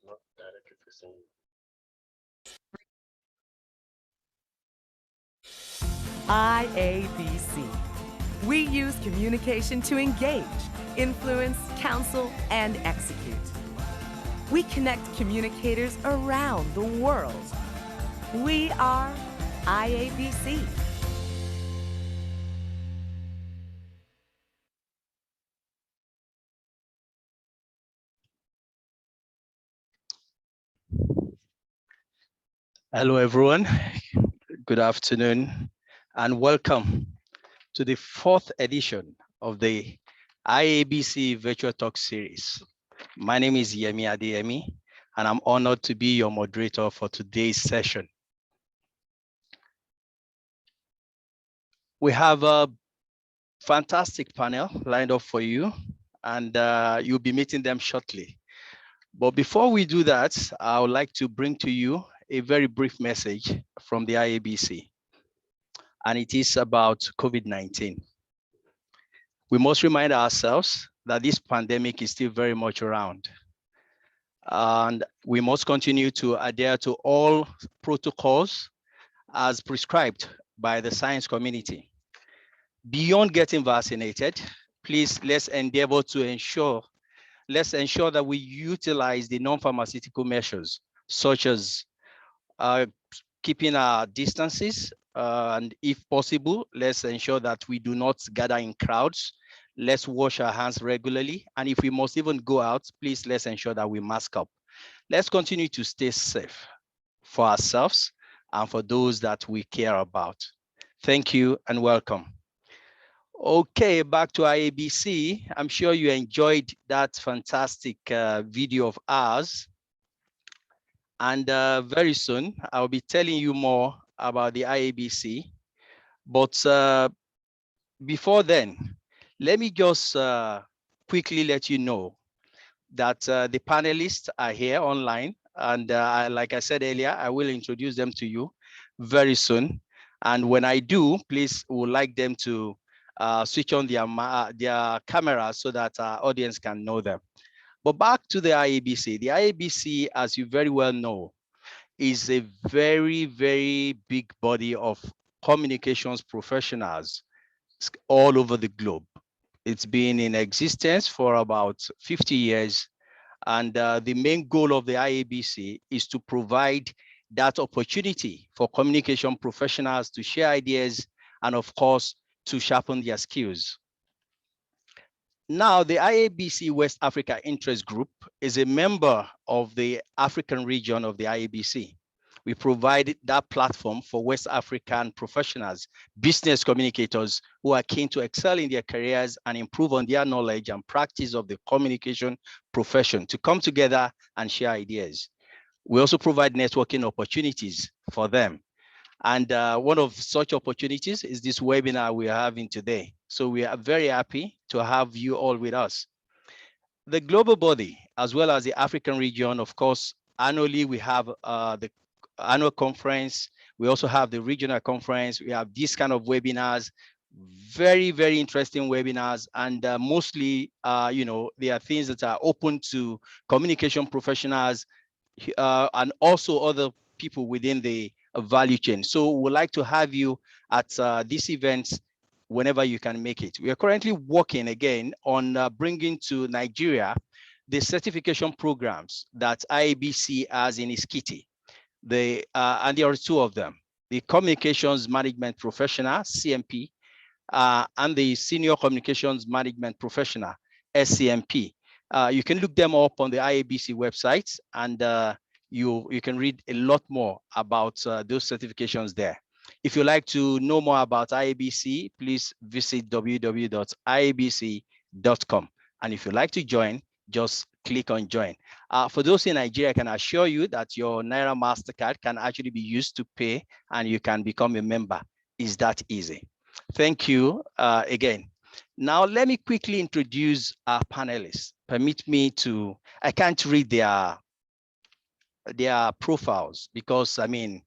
not directly facing you. IABC. We use communication to engage, influence, counsel, and execute. We connect communicators around the world. We are IABC. Hello, everyone. Good afternoon, and welcome to the fourth edition of the IABC Virtual Talk Series. My name is Yemi Adeyemi, and I'm honored to be your moderator for today's session. We have a fantastic panel lined up for you, and you'll be meeting them shortly. But before we do that, I would like to bring to you a very brief message from the IABC, and it is about COVID-19. We must remind ourselves that this pandemic is still very much around, and we must continue to adhere to all protocols as prescribed by the science community. Beyond getting vaccinated, please let's endeavor to ensure that we utilize the non-pharmaceutical measures, such as keeping our distances, and if possible, let's ensure that we do not gather in crowds. Let's wash our hands regularly. And if we must even go out, please let's ensure that we mask up. Let's continue to stay safe for ourselves and for those that we care about. Thank you and welcome. Okay, back to IABC. I'm sure you enjoyed that fantastic video of ours. And very soon, I'll be telling you more about the IABC. But before then, let me just quickly let you know that the panelists are here online. And like I said earlier, I will introduce them to you very soon. And when I do, please would like them to switch on their cameras so that our audience can know them. But back to the IABC. The IABC, as you very well know, is a very, very big body of communications professionals all over the globe. It's been in existence for about 50 years. And the main goal of the IABC is to provide that opportunity for communication professionals to share ideas and, of course, to sharpen their skills. Now, the IABC West Africa Interest Group is a member of the African region of the IABC. We provide that platform for West African professionals, business communicators who are keen to excel in their careers and improve on their knowledge and practice of the communication profession to come together and share ideas. We also provide networking opportunities for them. And one of such opportunities is this webinar we are having today. So we are very happy to have you all with us. The global body, as well as the African region, of course, annually we have the annual conference. We also have the regional conference. We have these kind of webinars, very, very interesting webinars. And mostly, they are things that are open to communication professionals and also other people within the value chain. So we'd like to have you at these events whenever you can make it. We are currently working again on bringing to Nigeria the certification programs that IABC has in its kitty. And there are two of them: the Communications Management Professional, CMP, and the Senior Communications Management Professional, SCMP. You can look them up on the IABC website, and you can read a lot more about those certifications there. If you'd like to know more about IABC, please visit www.iabc.com. And if you'd like to join, just click on join. For those in Nigeria, I can assure you that your Naira MasterCard can actually be used to pay and you can become a member. It's that easy. Thank you again. Now, let me quickly introduce our panelists. Permit me to, I can't read their profiles because, I mean,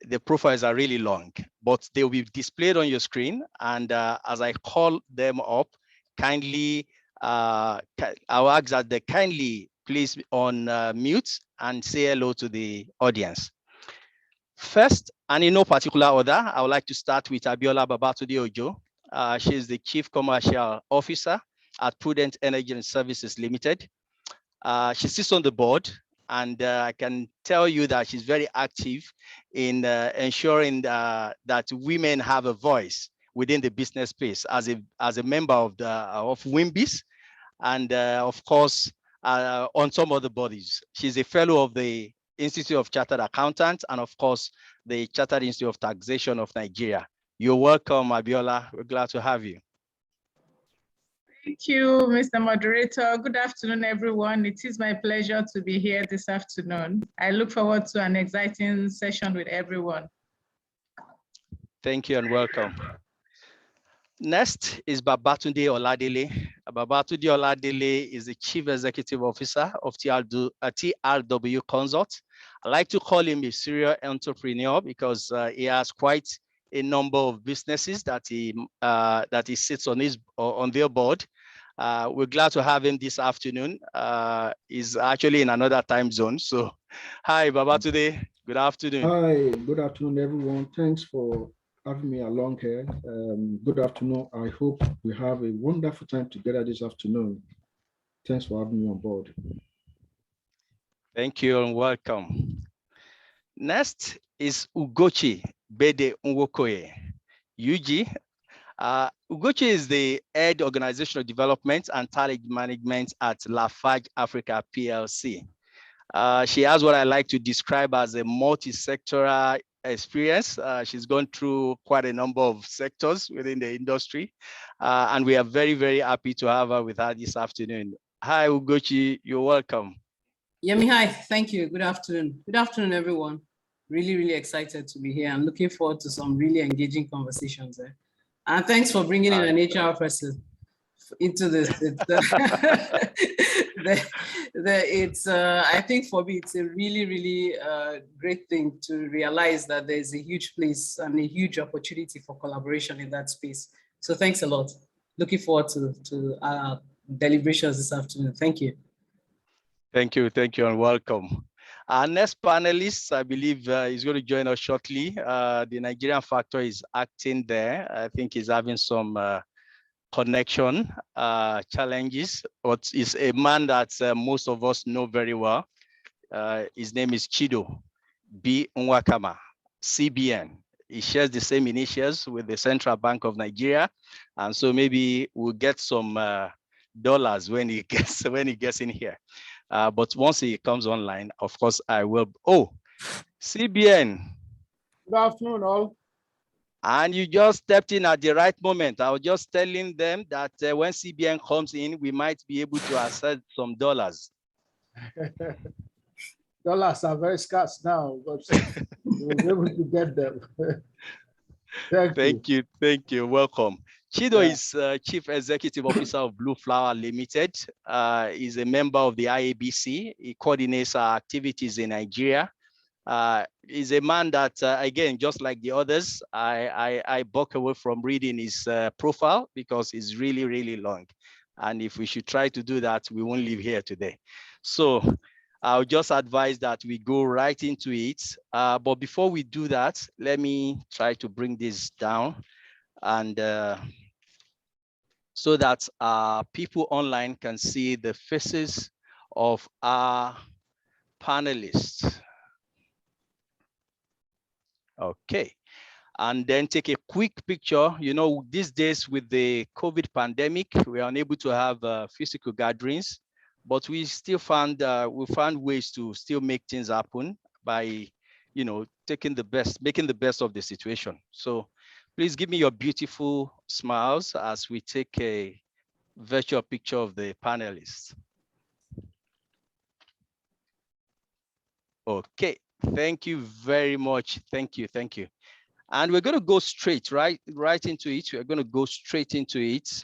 the profiles are really long, but they will be displayed on your screen. And as I call them up, kindly, I'll ask that they kindly please on mute and say hello to the audience. First, and in no particular order, I would like to start with Abiola Babatunde Ojo. She is the Chief Commercial Officer at Prudent Energy and Services Limited. She sits on the board, and I can tell you that she's very active in ensuring that women have a voice within the business space as a member of WIMBIS, and of course on some other bodies. She's a fellow of the Institute of Chartered Accountants and of course the Chartered Institute of Taxation of Nigeria. You're welcome, Abiola. We're glad to have you. Thank you, Mr. Moderator. Good afternoon, everyone. It is my pleasure to be here this afternoon. I look forward to an exciting session with everyone. Thank you and welcome. Next is Babatunde Oladele. Babatunde Oladele is the Chief Executive Officer of TRW Consult. I like to call him a serial entrepreneur because he has quite a number of businesses that he sits on their board. We're glad to have him this afternoon. He's actually in another time zone. So, hi, Babatunde. Good afternoon. Hi, good afternoon, everyone. Thanks for having me along here. Good afternoon. I hope we have a wonderful time together this afternoon. Thanks for having me on board. Thank you and welcome. Next is Ugochi Bede Nwokoye. UG. Ugochi is the Head Organizational Development and Talent Management at Lafarge Africa PLC. She has what I like to describe as a multi-sectoral experience. She's gone through quite a number of sectors within the industry, and we are very, very happy to have her with us this afternoon. Hi, Ugochi, you're welcome. Yemi, hi, thank you. Good afternoon. Good afternoon, everyone. Really, really excited to be here. I'm looking forward to some really engaging conversations there. And thanks for bringing in an HR person into this. I think for me, it's a really, really great thing to realize that there's a huge place and a huge opportunity for collaboration in that space. So thanks a lot. Looking forward to our deliberations this afternoon. Thank you. Thank you, and welcome. Our next panelist, I believe, is going to join us shortly. The Nigerian factor is acting there. I think he's having some connection challenges, but he's a man that most of us know very well. His name is Chido B. Nwakama, CBN. He shares the same initials with the Central Bank of Nigeria, and so maybe we'll get some dollars when he gets in here. But once he comes online, of course, I will. Oh, CBN. Good afternoon, all. And you just stepped in at the right moment. I was just telling them that when CBN comes in, we might be able to access some dollars. Dollars are very scarce now, but we'll be able to get them. Thank you. Welcome. Chido is Chief Executive Officer of Blue Flower Limited. He's a member of the IABC. He coordinates our activities in Nigeria. He's a man that, again, just like the others, I buck away from reading his profile because it's really, really long. And if we should try to do that, we won't live here today. So I'll just advise that we go right into it. But before we do that, let me try to bring this down and so that people online can see the faces of our panelists. Okay, and then take a quick picture. You know, these days with the COVID pandemic, we are unable to have physical gatherings, but we still found ways to still make things happen by, you know, making the best of the situation. So please give me your beautiful smiles as we take a virtual picture of the panelists. Okay, thank you very much. Thank you. And we're going to go straight right into it. We're going to go straight into it,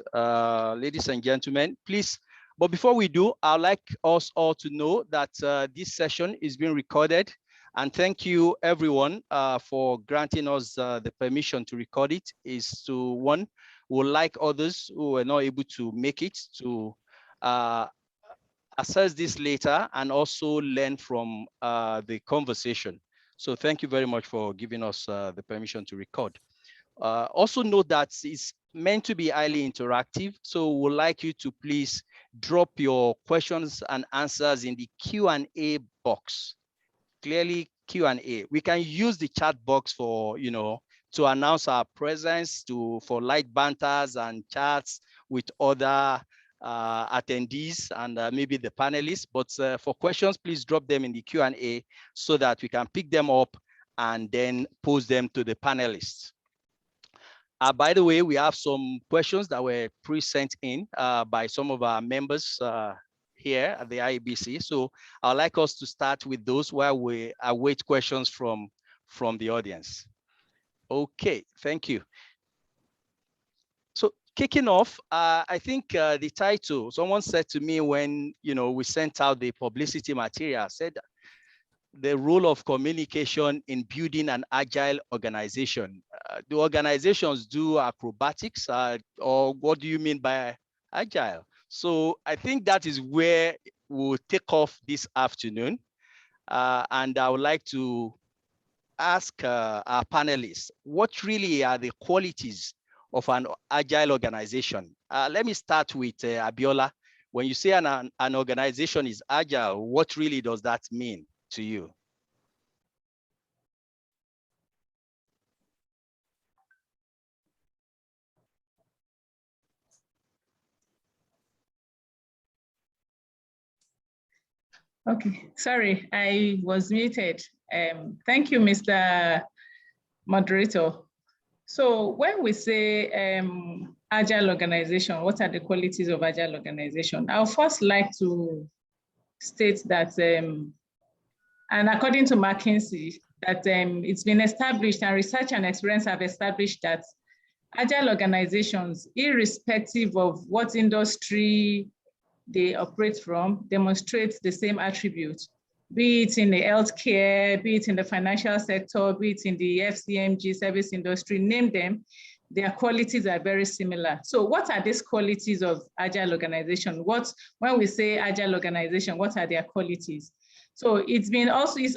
ladies and gentlemen, please. But before we do, I'd like us all to know that this session is being recorded. And thank you, everyone, for granting us the permission to record it. Is to one, would like others who were not able to make it to assess this later and also learn from the conversation. So thank you very much for giving us the permission to record. Also note that it's meant to be highly interactive. So we'd like you to please drop your questions and answers in the Q&A box. Clearly Q&A. We can use the chat box for, to announce our presence, for light banters and chats with other attendees and maybe the panelists. But for questions, please drop them in the Q&A so that we can pick them up and then pose them to the panelists. By the way, we have some questions that were pre-sent in by some of our members here at the IABC. So I'd like us to start with those while we await questions from the audience. Okay, thank you. So kicking off, I think the title, someone said to me when we sent out the publicity material, said the role of communication in building an agile organization. Do organizations do acrobatics, or what do you mean by agile? So I think that is where we'll take off this afternoon. And I would like to ask our panelists, what really are the qualities of an agile organization? Let me start with Abiola. When you say an organization is agile, what really does that mean to you? Okay, sorry, I was muted. Thank you, Mr. Moderator. So when we say agile organization, what are the qualities of agile organization? I'll first like to state that, and according to McKinsey, that it's been established, and research and experience have established that agile organizations, irrespective of what industry they operate from, demonstrate the same attributes, be it in the healthcare, be it in the financial sector, be it in the FCMG service industry, name them, their qualities are very similar. So what are these qualities of agile organization? When we say agile organization, what are their qualities? So it's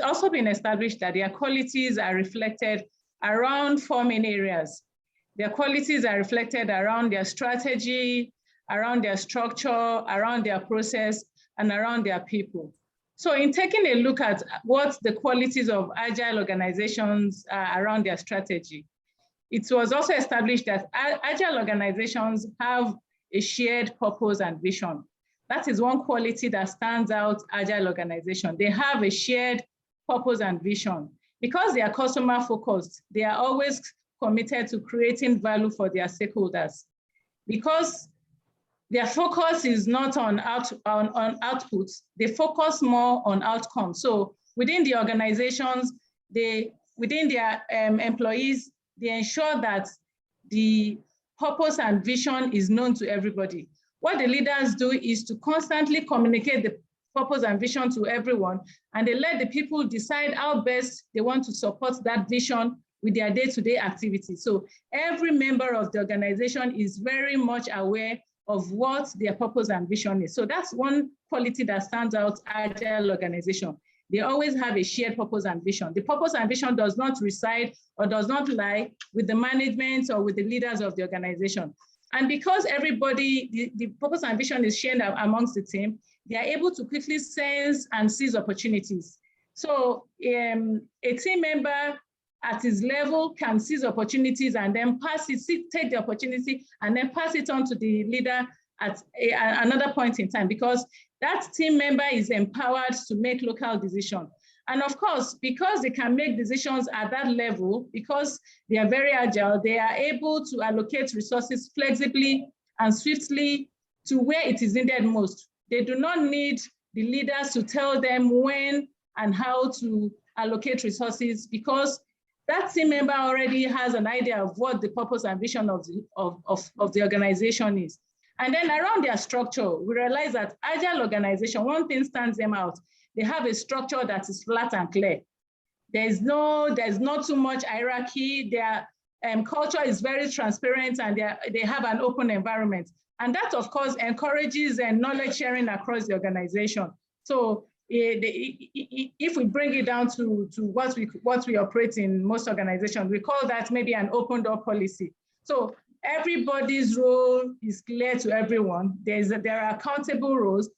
also been established that their qualities are reflected around 4 main areas. Their qualities are reflected around their strategy, around their structure, around their process, and around their people. So in taking a look at what the qualities of agile organizations are around their strategy, it was also established that agile organizations have a shared purpose and vision. That is one quality that stands out agile organization. They have a shared purpose and vision. Because they are customer focused, they are always committed to creating value for their stakeholders. Because their focus is not on outputs, they focus more on outcomes. So within the organizations, within their employees, they ensure that the purpose and vision is known to everybody. What the leaders do is to constantly communicate the purpose and vision to everyone, and they let the people decide how best they want to support that vision with their day-to-day activities. So every member of the organization is very much aware of what their purpose and vision is. So that's one quality that stands out agile organization. They always have a shared purpose and vision. The purpose and vision does not reside or does not lie with the management or with the leaders of the organization. And because everybody, the purpose and vision is shared amongst the team, they are able to quickly sense and seize opportunities. So a team member at his level can seize opportunities and then take the opportunity and then pass it on to the leader at another point in time, because that team member is empowered to make local decisions. And of course, because they can make decisions at that level, because they are very agile, they are able to allocate resources flexibly and swiftly to where it is needed most. They do not need the leaders to tell them when and how to allocate resources, because that team member already has an idea of what the purpose and vision of the organization is. And then around their structure, we realize that agile organization, one thing stands them out. They have a structure that is flat and clear. There's not too much hierarchy. culture is very transparent and they have an open environment. And that, of course, encourages knowledge sharing across the organization. So if we bring it down to what we operate in most organizations, we call that maybe an open door policy. So everybody's role is clear to everyone. There are accountable roles.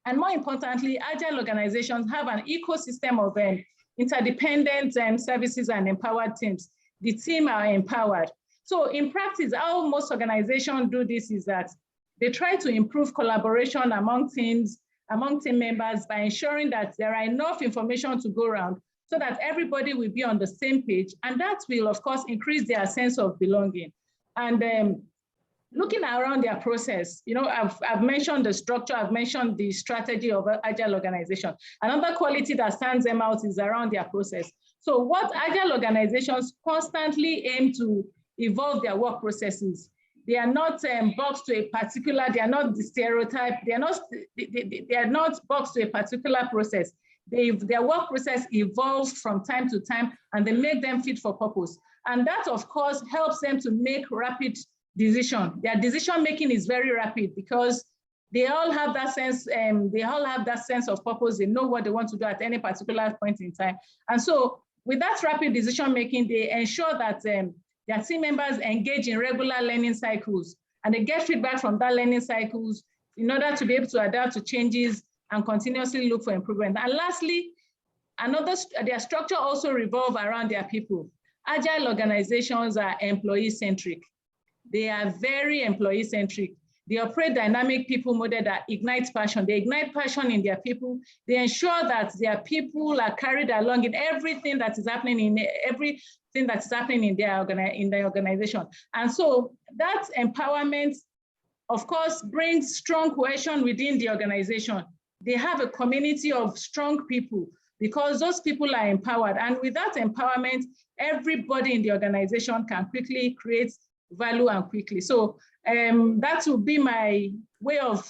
And more importantly, agile organizations have an ecosystem of interdependent services and empowered teams. The team are empowered. So in practice, how most organizations do this is that they try to improve collaboration among teams, among team members by ensuring that there are enough information to go around so that everybody will be on the same page. And that will, of course, increase their sense of belonging. And looking around their process, I've mentioned the structure, I've mentioned the strategy of an agile organization. Another quality that stands them out is around their process. So what agile organizations constantly aim to evolve their work processes. They are not boxed to a particular, they are not the stereotype, they are not boxed to a particular process. Their work process evolves from time to time and they make them fit for purpose. And that, of course, helps them to make rapid decision. Their decision making is very rapid because they all have that sense, of purpose. They know what they want to do at any particular point in time. And so with that rapid decision making, they ensure that their team members engage in regular learning cycles and they get feedback from that learning cycles in order to be able to adapt to changes and continuously look for improvement. And lastly, their structure also revolves around their people. Agile organizations are employee-centric. They are very employee-centric. They operate dynamic people model that ignites passion. They ignite passion in their people. They ensure that their people are carried along in everything that is happening in their organization. And so that empowerment, of course, brings strong cohesion within the organization. They have a community of strong people because those people are empowered. And with that empowerment, everybody in the organization can quickly create value and quickly. So that would be my way of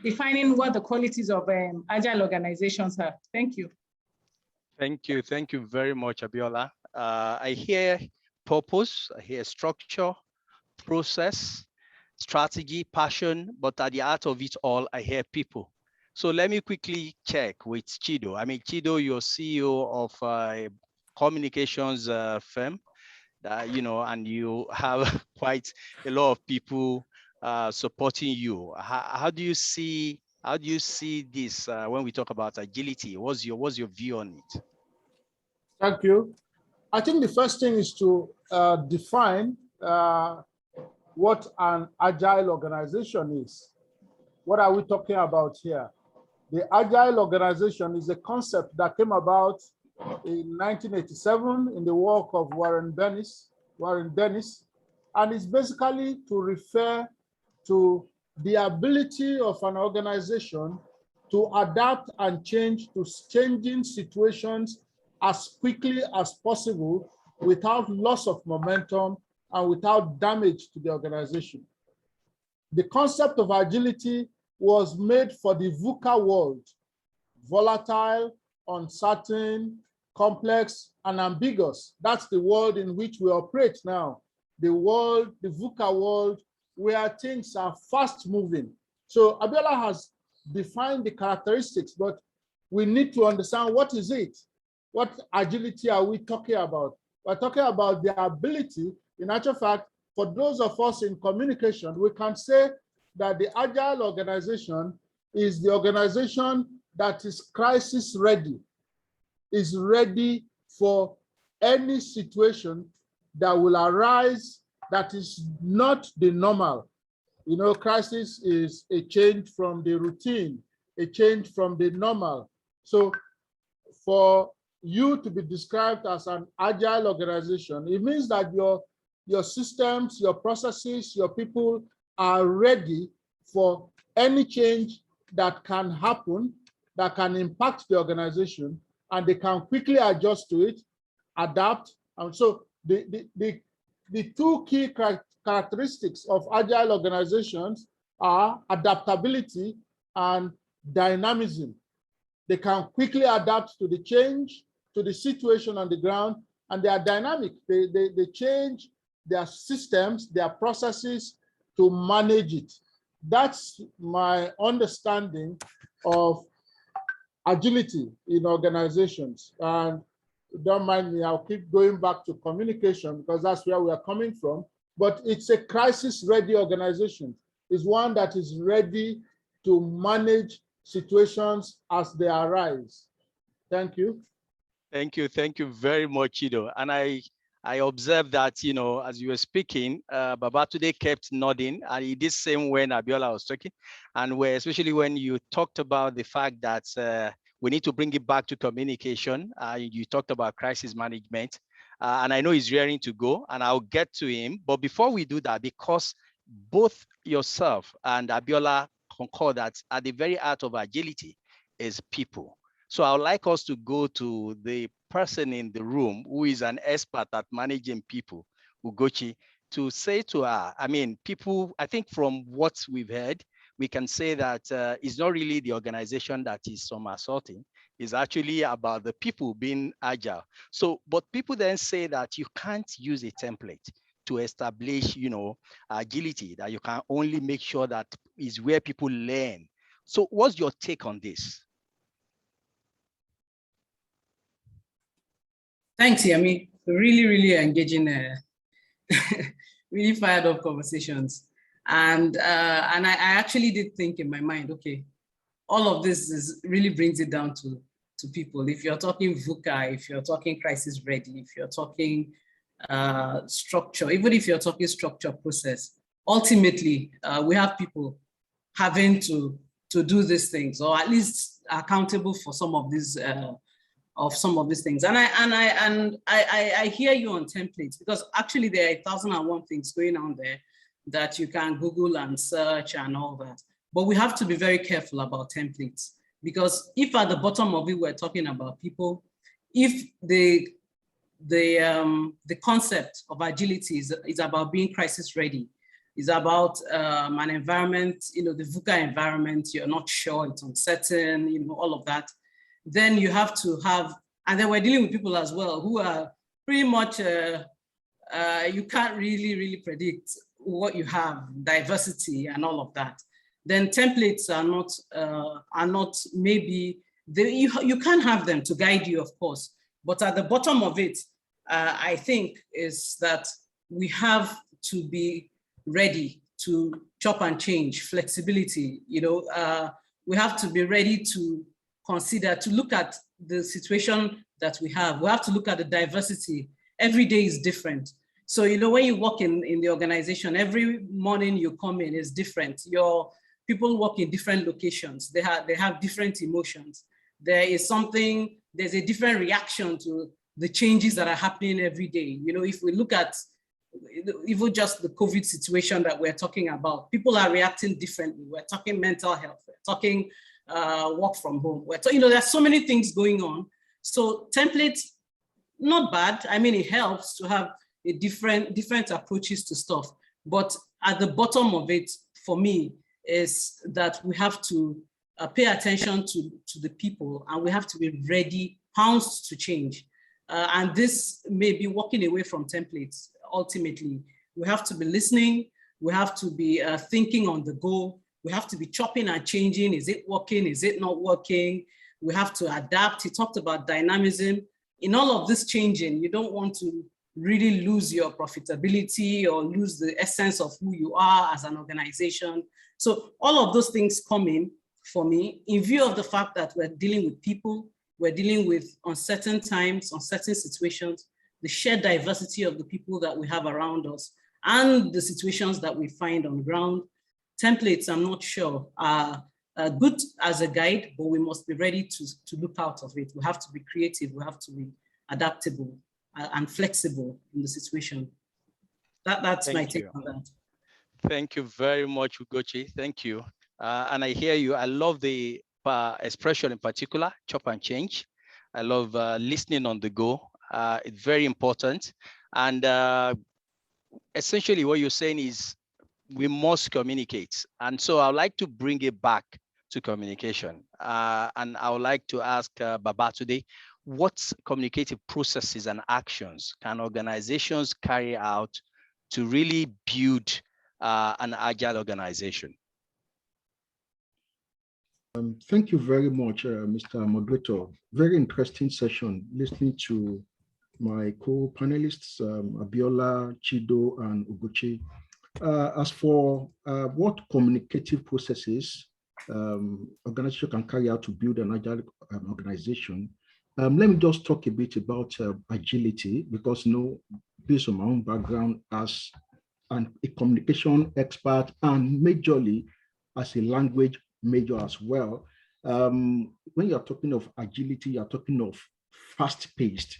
defining what the qualities of agile organizations are. Thank you. Thank you. Thank you very much, Abiola. I hear purpose, I hear structure, process, strategy, passion, but at the heart of it all, I hear people. So let me quickly check with Chido. I mean, Chido, you're CEO of a communications firm, and you have quite a lot of people supporting you. How do you see this when we talk about agility? What's your view on it? Thank you. I think the first thing is to define what an agile organization is. What are we talking about here? The agile organization is a concept that came about in 1987 in the work of Warren Dennis, and it's basically to refer to the ability of an organization to adapt and change to changing situations as quickly as possible without loss of momentum and without damage to the organization. The concept of agility was made for the VUCA world: volatile, uncertain, complex, and ambiguous. That's the world in which we operate now. The VUCA world, where things are fast moving. So Abiola has defined the characteristics, but we need to understand what is it? What agility are we talking about? We're talking about the ability, in actual fact, for those of us in communication, we can say that the agile organization is the organization that is crisis ready, is ready for any situation that will arise that is not the normal. Crisis is a change from the routine, a change from the normal. So for you to be described as an agile organization, it means that your systems, your processes, your people are ready for any change that can happen, that can impact the organization, and they can quickly adjust to it, adapt. And so the two key characteristics of agile organizations are adaptability and dynamism. They can quickly adapt to the change, to the situation on the ground, and they are dynamic. They change their systems, their processes to manage it. That's my understanding of agility in organizations. And don't mind me, I'll keep going back to communication because that's where we are coming from. But it's a crisis-ready organization. It's one that is ready to manage situations as they arise. Thank you. Thank you very much, Ido. And I observed that, you know, as you were speaking, Babatunde kept nodding, and he did same when Abiola was talking, and especially when you talked about the fact that we need to bring it back to communication. You talked about crisis management, and I know he's rearing to go, and I'll get to him. But before we do that, because both yourself and Abiola concur that at the very heart of agility is people. So I would like us to go to the person in the room who is an expert at managing people, Ugochi, to say to her, I mean, people, I think from what we've heard, we can say that it's not really the organization that is somersaulting, it's actually about the people being agile. So, but people then say that you can't use a template to establish, you know, agility, that you can only make sure that is where people learn. So what's your take on this? Thanks, Yami. Really, really engaging, really fired up conversations. And I actually did think in my mind, okay, all of this really brings it down to people. If you're talking VUCA, if you're talking crisis ready, if you're talking structure, even if you're talking structure process, ultimately, we have people having to do these things, or at least accountable for some of these things. And I hear you on templates, because actually there are 1,001 things going on there that you can Google and search and all that. But we have to be very careful about templates, because if at the bottom of it, we're talking about people, if the concept of agility is about being crisis ready, is about an environment, you know, the VUCA environment, you're not sure, it's uncertain, you know, all of that, then you have to have, and then we're dealing with people as well who are pretty much, you can't really predict what you have, diversity and all of that. Then templates are not maybe, you can have them to guide you, of course, but at the bottom of it, I think is that we have to be ready to chop and change, flexibility, you know, we have to be ready to consider, to look at the situation that we have. We have to look at the diversity. Every day is different. So, you know, when you work in the organization, every morning you come in is different. Your people work in different locations. They have different emotions. There's a different reaction to the changes that are happening every day. You know, if we look at even just the COVID situation that we're talking about, people are reacting differently. We're talking mental health, we're talking work from home. You know, there's so many things going on. So templates, not bad. I mean, it helps to have a different approaches to stuff. But at the bottom of it, for me, is that we have to pay attention to the people, and we have to be ready, pounced to change. And this may be walking away from templates. Ultimately, we have to be listening. We have to be thinking on the go. We have to be chopping and changing. Is it working? Is it not working? We have to adapt. He talked about dynamism. In all of this changing, you don't want to really lose your profitability or lose the essence of who you are as an organization. So all of those things come in for me, in view of the fact that we're dealing with people, we're dealing with uncertain times, uncertain situations, the shared diversity of the people that we have around us, and the situations that we find on ground. Templates, I'm not sure, are good as a guide, but we must be ready to look out of it. We have to be creative, we have to be adaptable and flexible in the situation. That's my take on that. Thank you very much, Ugochi. Thank you. And I hear you. I love the expression in particular, chop and change. I love listening on the go. It's very important. And essentially what you're saying is we must communicate. And so I'd like to bring it back to communication. And I would like to ask Babatunde, what communicative processes and actions can organizations carry out to really build an agile organization? Thank you very much, Mr. Moderator. Very interesting session, listening to my co-panelists, Abiola, Chido, and Ugochi. As for what communicative processes organization can carry out to build an agile organization, let me just talk a bit about agility, because based on my own background as a communication expert and majorly as a language major as well, when you're talking of agility, you're talking of fast-paced.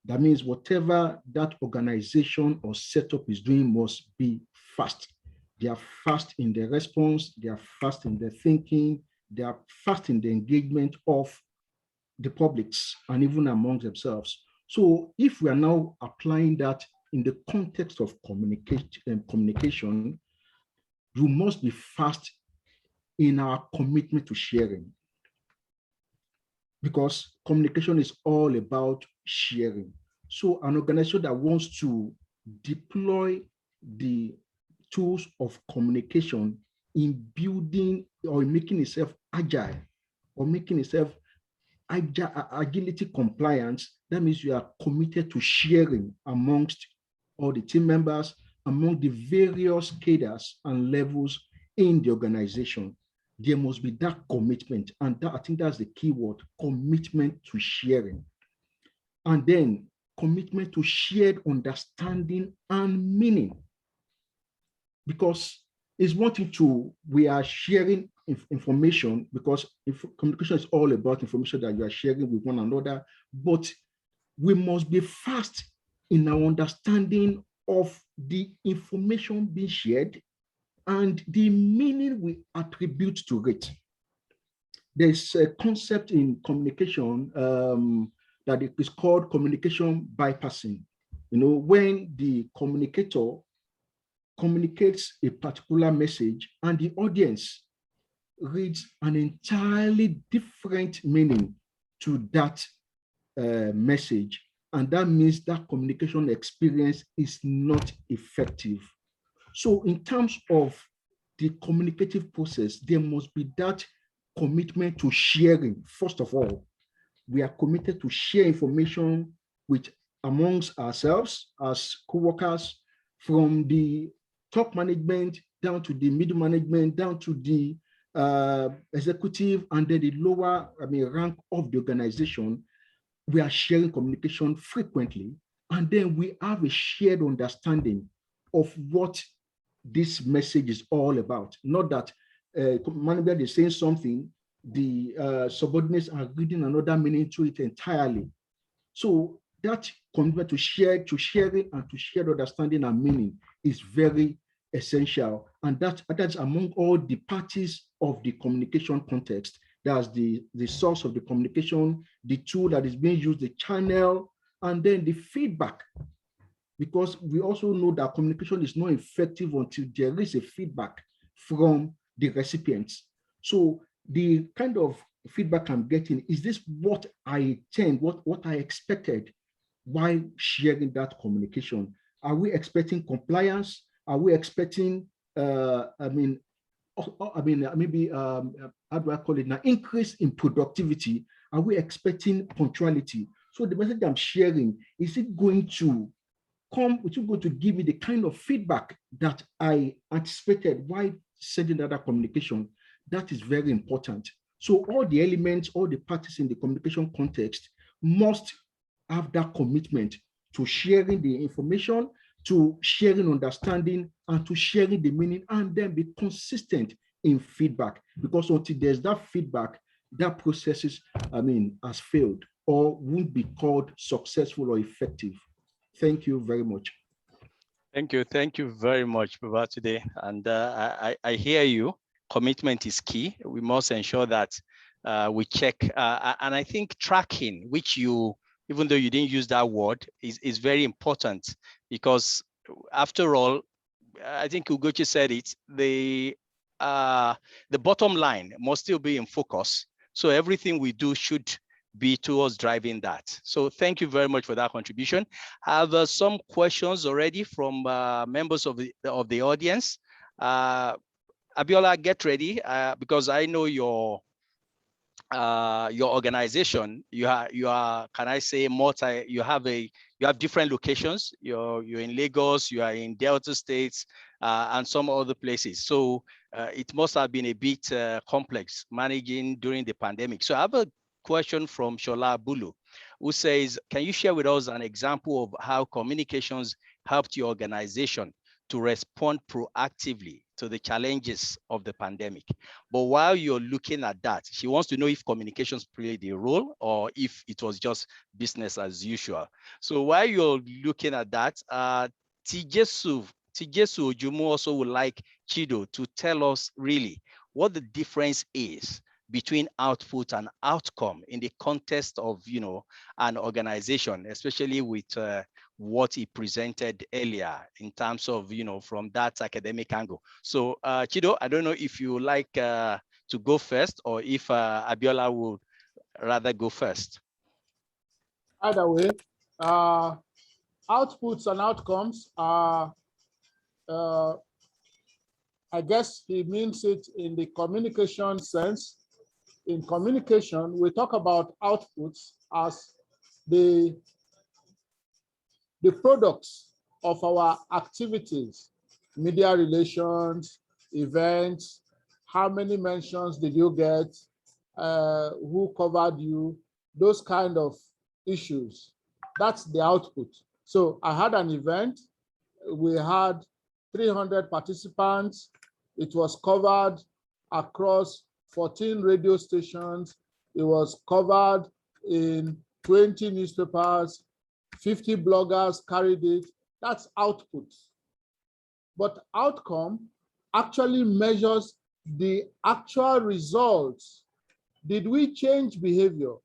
That means whatever that organization or setup is doing must be fast. They are fast in their response, they are fast in their thinking, they are fast in the engagement of the publics and even among themselves. So if we are now applying that in the context of communication, you must be fast in our commitment to sharing, because communication is all about sharing. So an organization that wants to deploy the tools of communication in building or making itself agile or making itself agility compliant, that means you are committed to sharing amongst all the team members, among the various cadres and levels in the organization. There must be that commitment, and I think that's the key word: commitment to sharing. And then commitment to shared understanding and meaning, because it's one thing we are sharing information, because communication is all about information that you are sharing with one another, but we must be fast in our understanding of the information being shared and the meaning we attribute to it. There's a concept in communication that is called communication bypassing. When the communicator communicates a particular message and the audience reads an entirely different meaning to that message, and that means that communication experience is not effective. So in terms of the communicative process, there must be that commitment to sharing. First of all, we are committed to share information amongst ourselves as co-workers, from the top management down to the middle management, down to the executive, and then the lower rank of the organization. We are sharing communication frequently, and then we have a shared understanding of what this message is all about. Not that management is saying something, the subordinates are reading another meaning to it entirely. So that commitment to sharing and to shared understanding and meaning is very essential, and that's among all the parties of the communication context. That's the source of the communication, the tool that is being used, the channel, and then the feedback. Because we also know that communication is not effective until there is a feedback from the recipients. So the kind of feedback I'm getting, is this what I intend, what I expected while sharing that communication? Are we expecting compliance? Are we expecting, maybe, how do I call it now, increase in productivity? Are we expecting punctuality? So the message I'm sharing, is it going to give me the kind of feedback that I anticipated while sending that communication? That is very important. So all the elements, all the parties in the communication context must have that commitment to sharing the information, to sharing understanding, and to sharing the meaning, and then be consistent in feedback. Because until there's that feedback, that process has failed or won't be called successful or effective. Thank you very much. Thank you very much, Babatunde. And I hear you. Commitment is key. We must ensure that we check. And I think tracking, which you, even though you didn't use that word, is very important, because after all, I think Ugochi said it, the bottom line must still be in focus. So everything we do should be towards driving that. So thank you very much for that contribution. I have some questions already from members of the audience. Abiola, get ready because I know your organization. You are can I say you have different locations. You're in Lagos, you are in Delta States, and some other places. So it must have been a bit complex managing during the pandemic. So I have a question from Shola Bulu, who says, can you share with us an example of how communications helped your organization to respond proactively to the challenges of the pandemic? But while you're looking at that, she wants to know if communications played a role or if it was just business as usual. So while you're looking at that, Tijesu Ojumu also would like Chido to tell us really what the difference is between output and outcome in the context of, an organization, especially with what he presented earlier in terms of, from that academic angle. So Chido, I don't know if you like to go first or if Abiola would rather go first. Either way, outputs and outcomes are, I guess he means it in the communication sense. In communication, we talk about outputs as the products of our activities, media relations, events, how many mentions did you get, who covered you, those kind of issues. That's the output. So I had an event, we had 300 participants, it was covered across 14 radio stations. It was covered in 20 newspapers, 50 bloggers carried it. That's output. But outcome actually measures the actual results. Did we change behavior?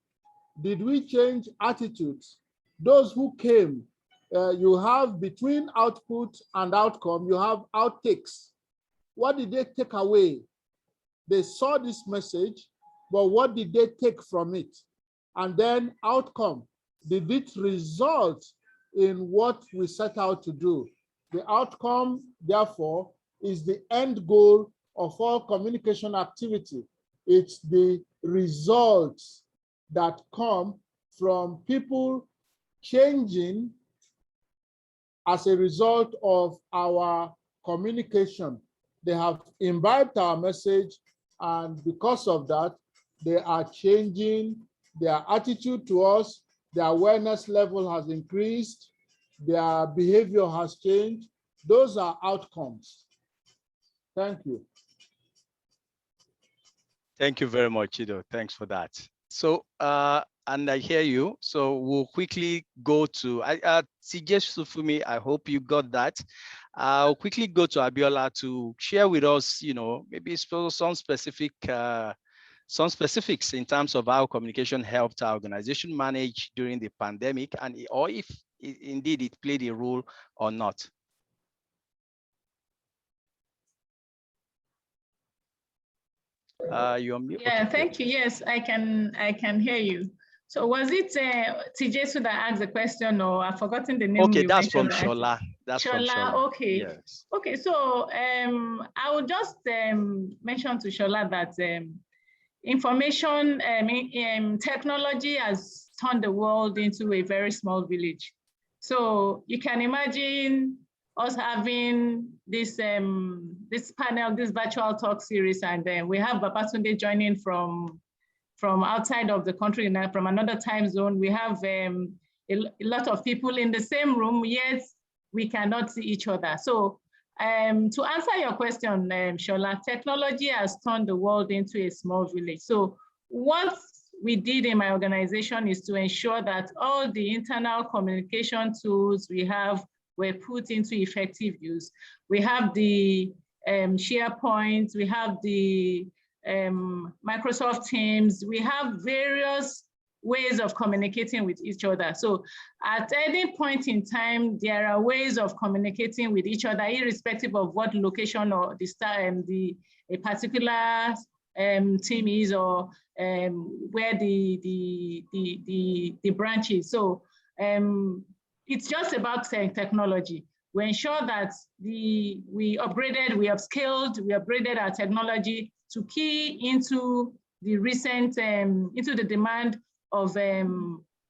Did we change attitudes? Those who came, you have between output and outcome, you have outtakes. What did they take away? They saw this message, but what did they take from it? And then outcome, did it result in what we set out to do? The outcome, therefore, is the end goal of all communication activity. It's the results that come from people changing as a result of our communication. They have imbibed our message, and because of that, they are changing their attitude to us. Their awareness level has increased. Their behavior has changed. Those are outcomes. Thank you. Thank you very much, Chido. Thanks for that. So, and I hear you. So we'll quickly go to CJ Sufumi. I hope you got that. I'll quickly go to Abiola to share with us, maybe some specifics in terms of how communication helped our organization manage during the pandemic, and or if indeed it played a role or not. You're mute. Yeah, okay, thank you. Yes, I can hear you. So was it Tijesu that asked the question, or I've forgotten the name? Okay, that's from Shola. That's Shola, from Shola. okay. Yes. Okay, so I will just mention to Shola that information, technology has turned the world into a very small village. So you can imagine us having this panel, this virtual talk series, and we have Babatunde joining from outside of the country, from another time zone. We have a lot of people in the same room, yet we cannot see each other. So to answer your question, Shola, technology has turned the world into a small village. So what we did in my organization is to ensure that all the internal communication tools we have were put into effective use. We have the SharePoint, we have the Microsoft Teams, we have various ways of communicating with each other. So at any point in time, there are ways of communicating with each other, irrespective of what location or a particular team is, or where the branch is. So it's just about technology. We ensure that we upskilled, we upgraded our technology to key into the recent, into the demand of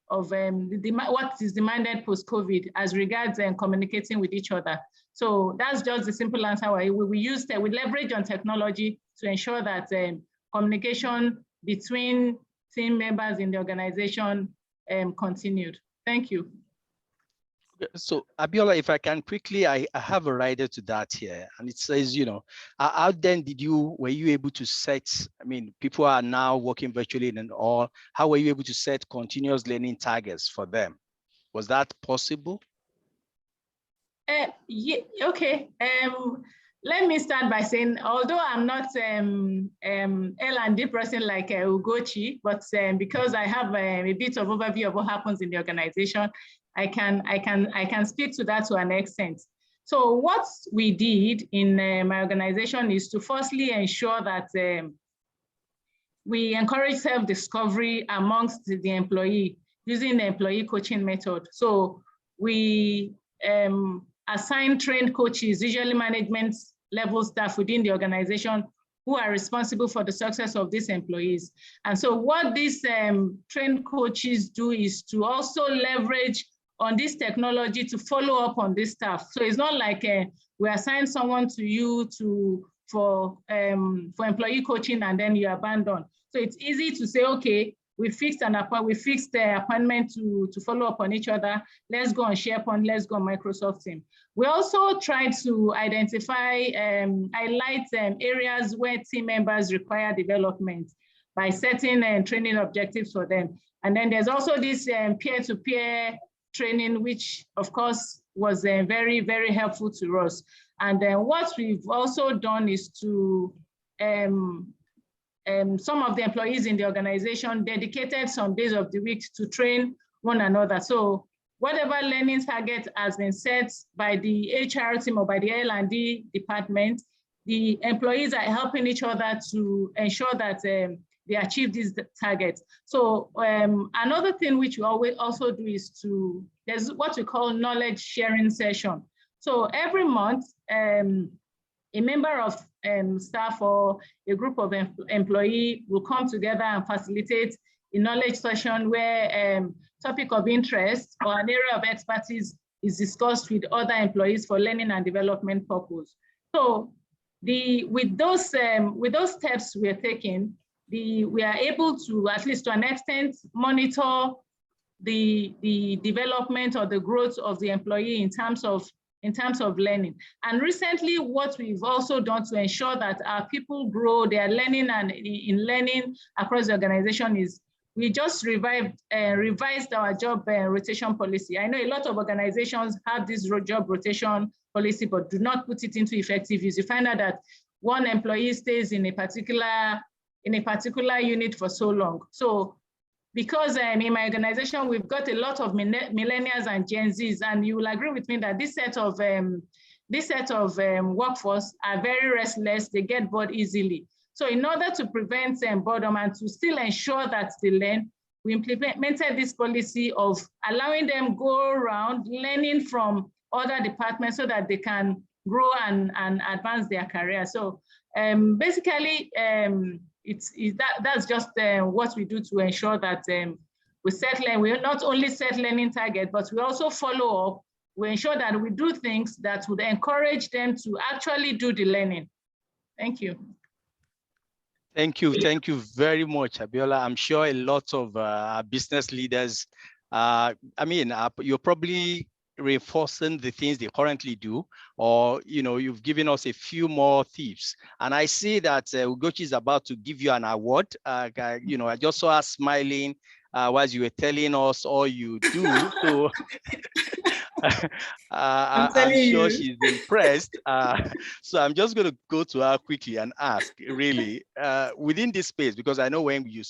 what is demanded post-COVID as regards communicating with each other. So that's just the simple answer. We leverage on technology to ensure that communication between team members in the organization continued. Thank you. So Abiola, if I can quickly, I have a rider to that here, and it says, how then were you able to set, I mean, people are now working virtually and all, how were you able to set continuous learning targets for them? Was that possible? Yeah, okay. Let me start by saying, although I'm not L&D person like Ugochi, but because I have a bit of overview of what happens in the organization, I can speak to that to an extent. So what we did in my organization is to firstly ensure that we encourage self-discovery amongst the employee using the employee coaching method. So we assign trained coaches, usually management level staff within the organization, who are responsible for the success of these employees. And so what these trained coaches do is to also leverage on this technology to follow up on this staff. So it's not like we assign someone to you for employee coaching and then you abandon. So it's easy to say, okay, we fixed the appointment to follow up on each other. Let's go on SharePoint, let's go on Microsoft Teams. We also try to identify, highlight areas where team members require development by setting training objectives for them. And then there's also this peer-to-peer training, which of course was very, very helpful to us. And then what we've also done is to, some of the employees in the organization dedicated some days of the week to train one another. So whatever learning target has been set by the HR team or by the L&D department, the employees are helping each other to ensure that they achieve these targets. So another thing which we always also do is there's what we call knowledge sharing session. So every month, a member of staff or a group of employee will come together and facilitate a knowledge session where topic of interest or an area of expertise is discussed with other employees for learning and development purpose. So with those steps we are taking, we are able to, at least to an extent, monitor the development or the growth of the employee in terms of learning. And recently, what we've also done to ensure that our people grow their learning and in learning across the organization is we just revised our job rotation policy. I know a lot of organizations have this job rotation policy, but do not put it into effective use. You find out that one employee stays in a particular unit for so long. So because in my organization, we've got a lot of millennials and Gen Zs, and you will agree with me that this set of workforce are very restless, they get bored easily. So in order to prevent boredom and to still ensure that they learn, we implemented this policy of allowing them go around learning from other departments so that they can grow and advance their career. So basically, that's just what we do to ensure that we not only set learning targets, but we also follow up. We ensure that we do things that would encourage them to actually do the learning. Thank you. Thank you very much, Abiola. I'm sure a lot of business leaders, you're probably reinforcing the things they currently do, or you've given us a few more tips. And I see that Ugochi is about to give you an award. I just saw her smiling while you were telling us all you do. So I'm sure she's impressed. So I'm just going to go to her quickly and ask, really, within this space, because I know when we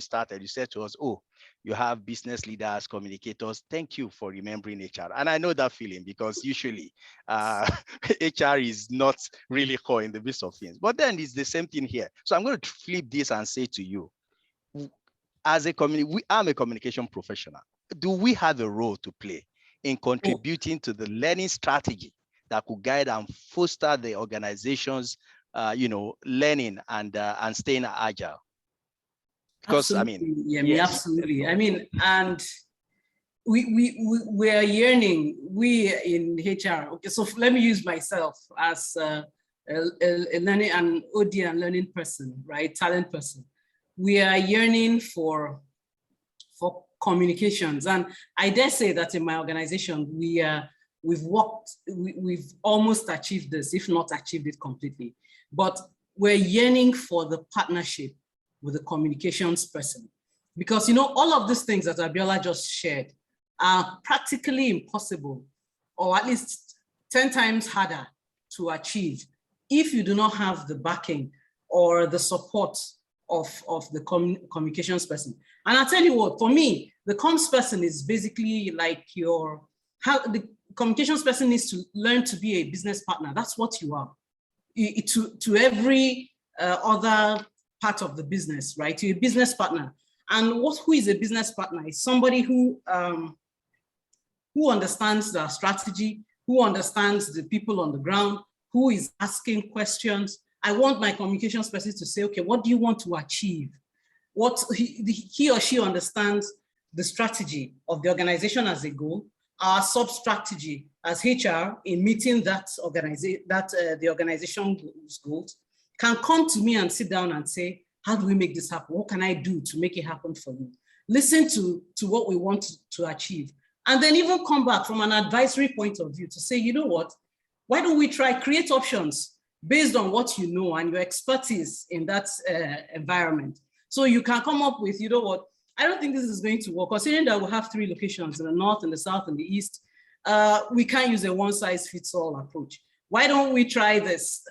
started, you said to us, oh, you have business leaders, communicators. Thank you for remembering HR. And I know that feeling because usually HR is not really core in the midst of things. But then it's the same thing here. So I'm going to flip this and say to you, as a community, I'm a communication professional. Do we have a role to play in contributing to the learning strategy that could guide and foster the organization's, learning and staying agile? Because absolutely. yes. Absolutely. And we are yearning. We in HR. Okay, so let me use myself as a learning and OD and learning person, right? Talent person. We are yearning for communications, and I dare say that in my organization we've almost achieved this, if not achieved it completely. But we're yearning for the partnership with the communications person, because all of these things that Abiola just shared are practically impossible, or at least 10 times harder to achieve if you do not have the backing or the support of the communications person. And I'll tell you what, for me, the comms person is basically like the communications person needs to learn to be a business partner. That's what you are to every other part of the business, right? You're a business partner. And who is a business partner? Is somebody who understands the strategy, who understands the people on the ground, who is asking questions. I want my communications person to say, okay, what do you want to achieve? What he or she understands the strategy of the organization as a goal, our sub-strategy as HR in meeting the organization's goals, can come to me and sit down and say, how do we make this happen? What can I do to make it happen for you? Listen to what we want to achieve. And then even come back from an advisory point of view to say, you know what, why don't we try create options based on what you know and your expertise in that environment. So you can come up with, you know what, I don't think this is going to work. Considering that we have 3 locations in the north, in the south, and the east, we can't use a one-size-fits-all approach. Why don't we try this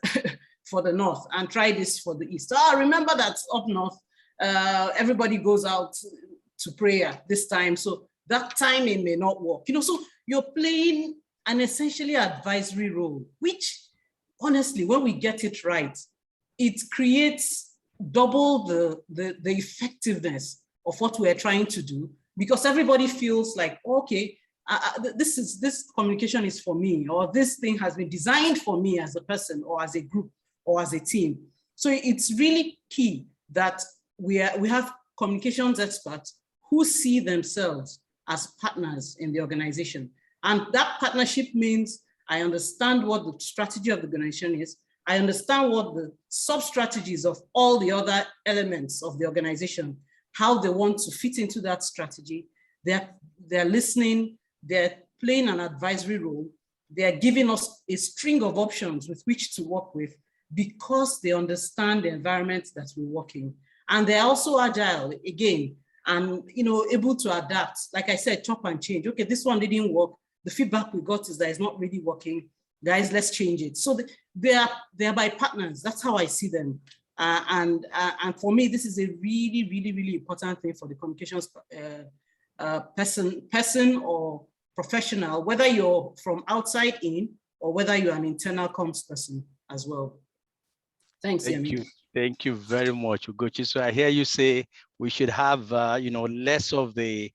for the north and try this for the east? Remember that up north, everybody goes out to prayer this time. So that timing may not work. So you're playing an essentially advisory role, which honestly, when we get it right, it creates double the effectiveness of what we're trying to do, because everybody feels like, okay, this communication is for me, or this thing has been designed for me as a person or as a group or as a team. So it's really key that we have communications experts who see themselves as partners in the organization. And that partnership means I understand what the strategy of the organization is. I understand what the sub-strategies of all the other elements of the organization, how they want to fit into that strategy. They're listening, they're playing an advisory role. They're giving us a string of options with which to work with, because they understand the environment that we're working. And they're also agile, again, and able to adapt. Like I said, chop and change. Okay, this one didn't work. The feedback we got is that it's not really working. Guys, let's change it. So they're by partners. That's how I see them. And for me, this is a really, really, really important thing for the communications person or professional, whether you're from outside in or whether you're an internal comms person as well. Thanks, Thank you. Thank you very much, Ugochi. So I hear you say we should have, less of the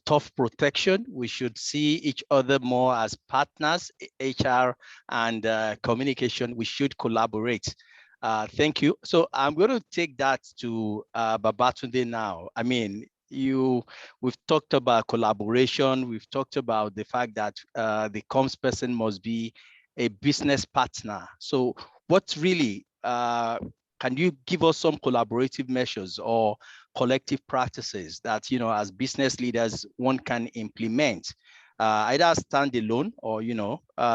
tough protection. We should see each other more as partners, HR and communication. We should collaborate. Thank you. So I'm going to take that to Babatunde now. I mean, we've talked about collaboration. We've talked about the fact that the comms person must be a business partner. So what's really, can you give us some collaborative measures or collective practices that, as business leaders, one can implement, either standalone or,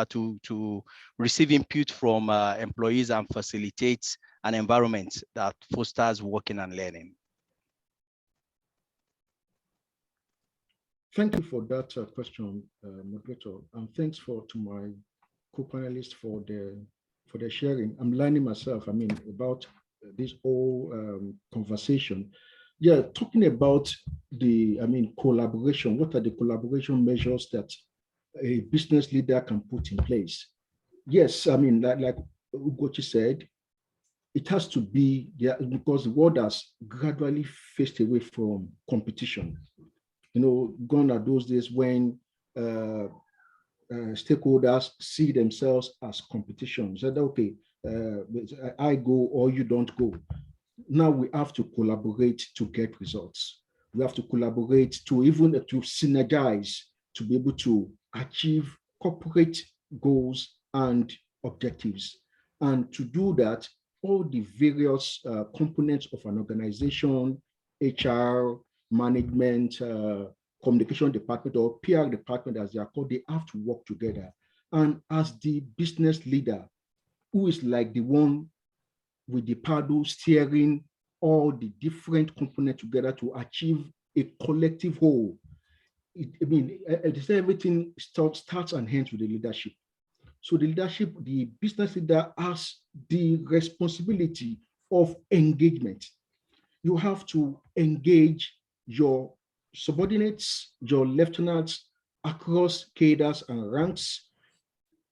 to receive input from employees and facilitate an environment that fosters working and learning? Thank you for that question, moderator, and thanks to my co-panelists for their sharing. I'm learning myself, about this whole conversation. Yeah, talking about the, collaboration, what are the collaboration measures that a business leader can put in place? Yes, like Ugochi said, it has to be there because the world has gradually faced away from competition. Gone are those days when stakeholders see themselves as competition. So, okay, I go or you don't go. Now we have to collaborate to get results. We have to collaborate to even to synergize to be able to achieve corporate goals and objectives. And to do that, all the various components of an organization, HR, management, communication department, or PR department, as they are called, they have to work together. And as the business leader, who is like the one with the paddle steering all the different components together to achieve a collective whole. Everything starts and ends with the leadership. So the leadership, the business leader has the responsibility of engagement. You have to engage your subordinates, your lieutenants across cadres and ranks,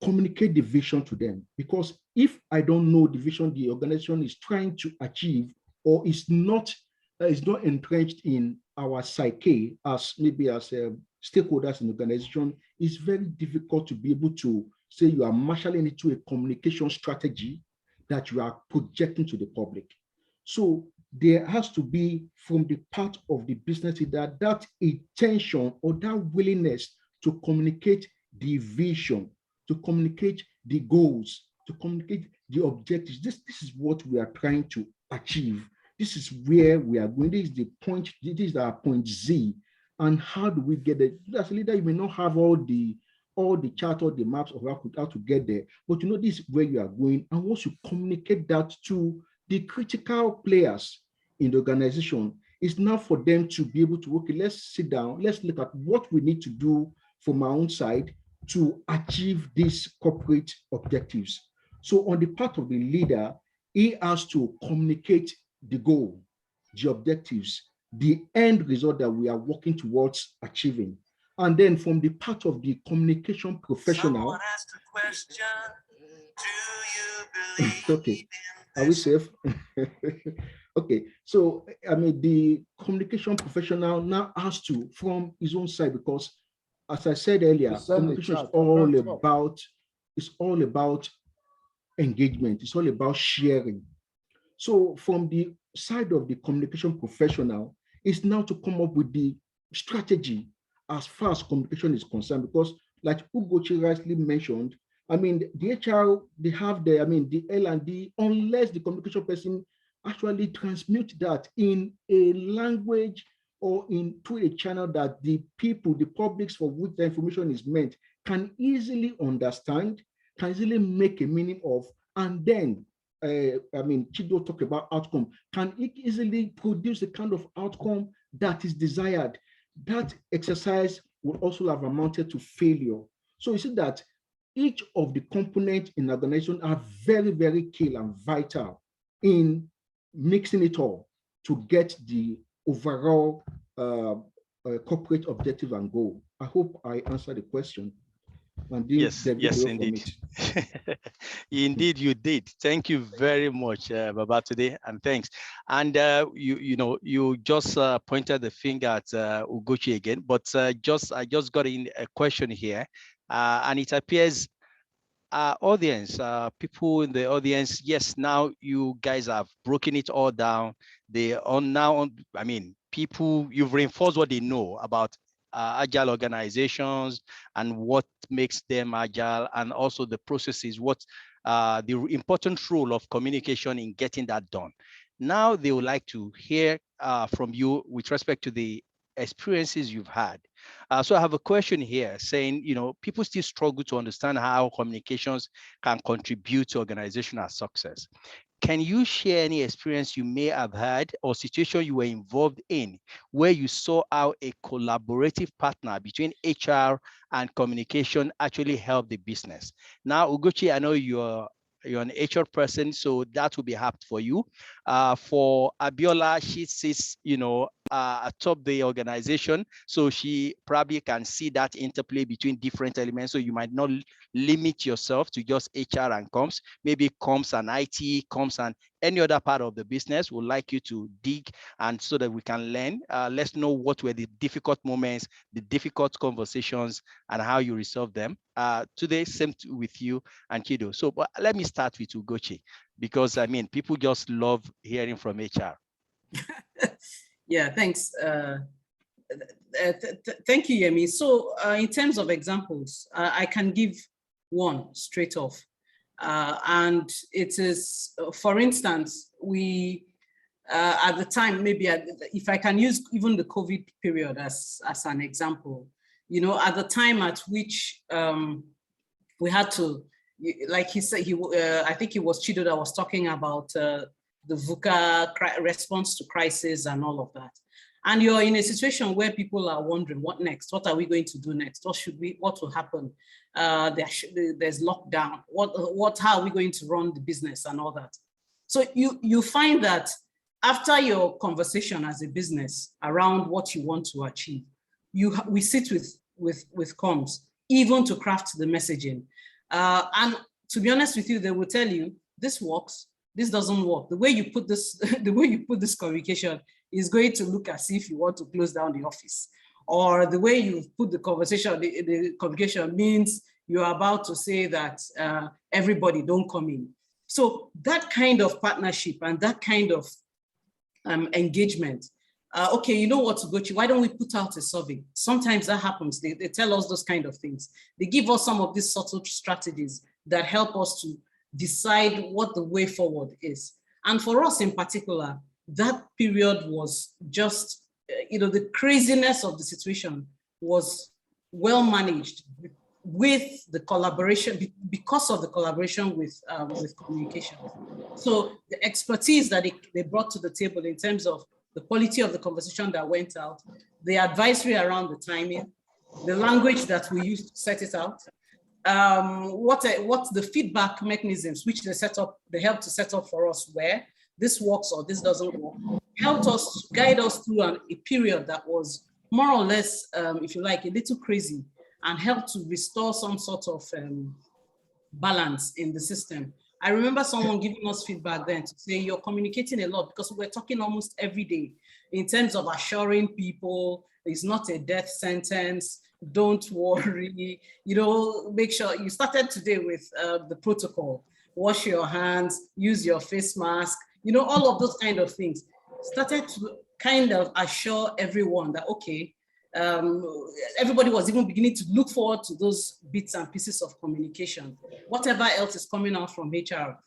communicate the vision to them. Because if I don't know the vision the organization is trying to achieve, or is not entrenched in our psyche as maybe as stakeholders in the organization, it's very difficult to be able to say you are marshalling it to a communication strategy that you are projecting to the public. So there has to be, from the part of the business leader, that intention or that willingness to communicate the vision, to communicate the goals, to communicate the objectives. This is what we are trying to achieve. This is where we are going. This is the point. This is our point Z. And how do we get it? As a leader, you may not have all the chart or the maps of how to get there, but this is where you are going. And once you communicate that to the critical players in the organization, it's now for them to be able to, okay, let's sit down, let's look at what we need to do from our own side to achieve these corporate objectives. So on the part of the leader, he has to communicate the goal, the objectives, the end result that we are working towards achieving. And then from the part of the communication professional. Someone asked a question, do you believe okay, are we safe? Okay, so the communication professional now has to, from his own side, because as I said earlier, communication is all about engagement. It's all about sharing. So from the side of the communication professional, is now to come up with the strategy as far as communication is concerned, because like Ugochi rightly mentioned, the HR, they have the L&D, unless the communication person actually transmute that in a language or into a channel that the people, the publics for which the information is meant, can easily understand, can easily make a meaning of, and then, Chido talked about outcome, can easily produce the kind of outcome that is desired. That exercise would also have amounted to failure. So you see that each of the components in organization are very, very key and vital in mixing it all to get the overall corporate objective and goal. I hope I answered the question. Yes, indeed. Indeed, you did. Thank you very much, Baba, today, and thanks. And you just pointed the finger at Ugochi again, but I just got in a question here, and it appears audience, people in the audience, yes, now you guys have broken it all down. People, you've reinforced what they know about agile organizations and what makes them agile, and also the processes, what the important role of communication in getting that done. Now they would like to hear from you with respect to the experiences you've had. So I have a question here saying, people still struggle to understand how communications can contribute to organizational success. Can you share any experience you may have had or situation you were involved in where you saw how a collaborative partner between HR and communication actually helped the business? Now, Ugochi, I know you're you're an HR person, so that will be apt for you. For Abiola, she sits, atop the organization, so she probably can see that interplay between different elements. So you might not limit yourself to just HR and comms, maybe comms and IT, comms and any other part of the business. Would like you to dig, and so that we can learn. Let's know what were the difficult moments, the difficult conversations, and how you resolve them. Today, same with you and Kido. So, but let me start with Ugochi, because I mean, people just love hearing from HR. Yeah, thanks. Thank you, Yemi. So in terms of examples, I can give one straight off. And it is, for instance, we, at the time, maybe if I can use even the COVID period as an example, at the time at which we had to, like he said, I think it was Chido that was talking about the VUCA response to crisis and all of that. And you're in a situation where people are wondering, what next? What are we going to do next? What will happen? There's lockdown. How are we going to run the business and all that? So you find that after your conversation as a business around what you want to achieve, we sit with comms, even to craft the messaging. And to be honest with you, they will tell you, this works, this doesn't work. The way you put this, communication is going to look as if you want to close down the office. Or the way you put the conversation, the communication means you're about to say that everybody don't come in. So that kind of partnership and that kind of engagement, okay, you know what, Ugochi, why don't we put out a survey? Sometimes that happens. They tell us those kind of things. They give us some of these subtle strategies that help us to decide what the way forward is. And for us in particular, that period was just, the craziness of the situation was well managed with the collaboration, because of the collaboration with communication. So the expertise that they brought to the table in terms of the quality of the conversation that went out, the advisory around the timing, the language that we used to set it out, what the feedback mechanisms which they helped to set up for us, where this works or this doesn't work, helped us guide us through a period that was more or less, if you like, a little crazy, and helped to restore some sort of balance in the system. I remember someone giving us feedback then to say, you're communicating a lot, because we're talking almost every day in terms of assuring people it's not a death sentence, don't worry, make sure. You started today with the protocol, wash your hands, use your face mask, all of those kind of things. Started to kind of assure everyone that, okay, everybody was even beginning to look forward to those bits and pieces of communication. Whatever else is coming out from HR,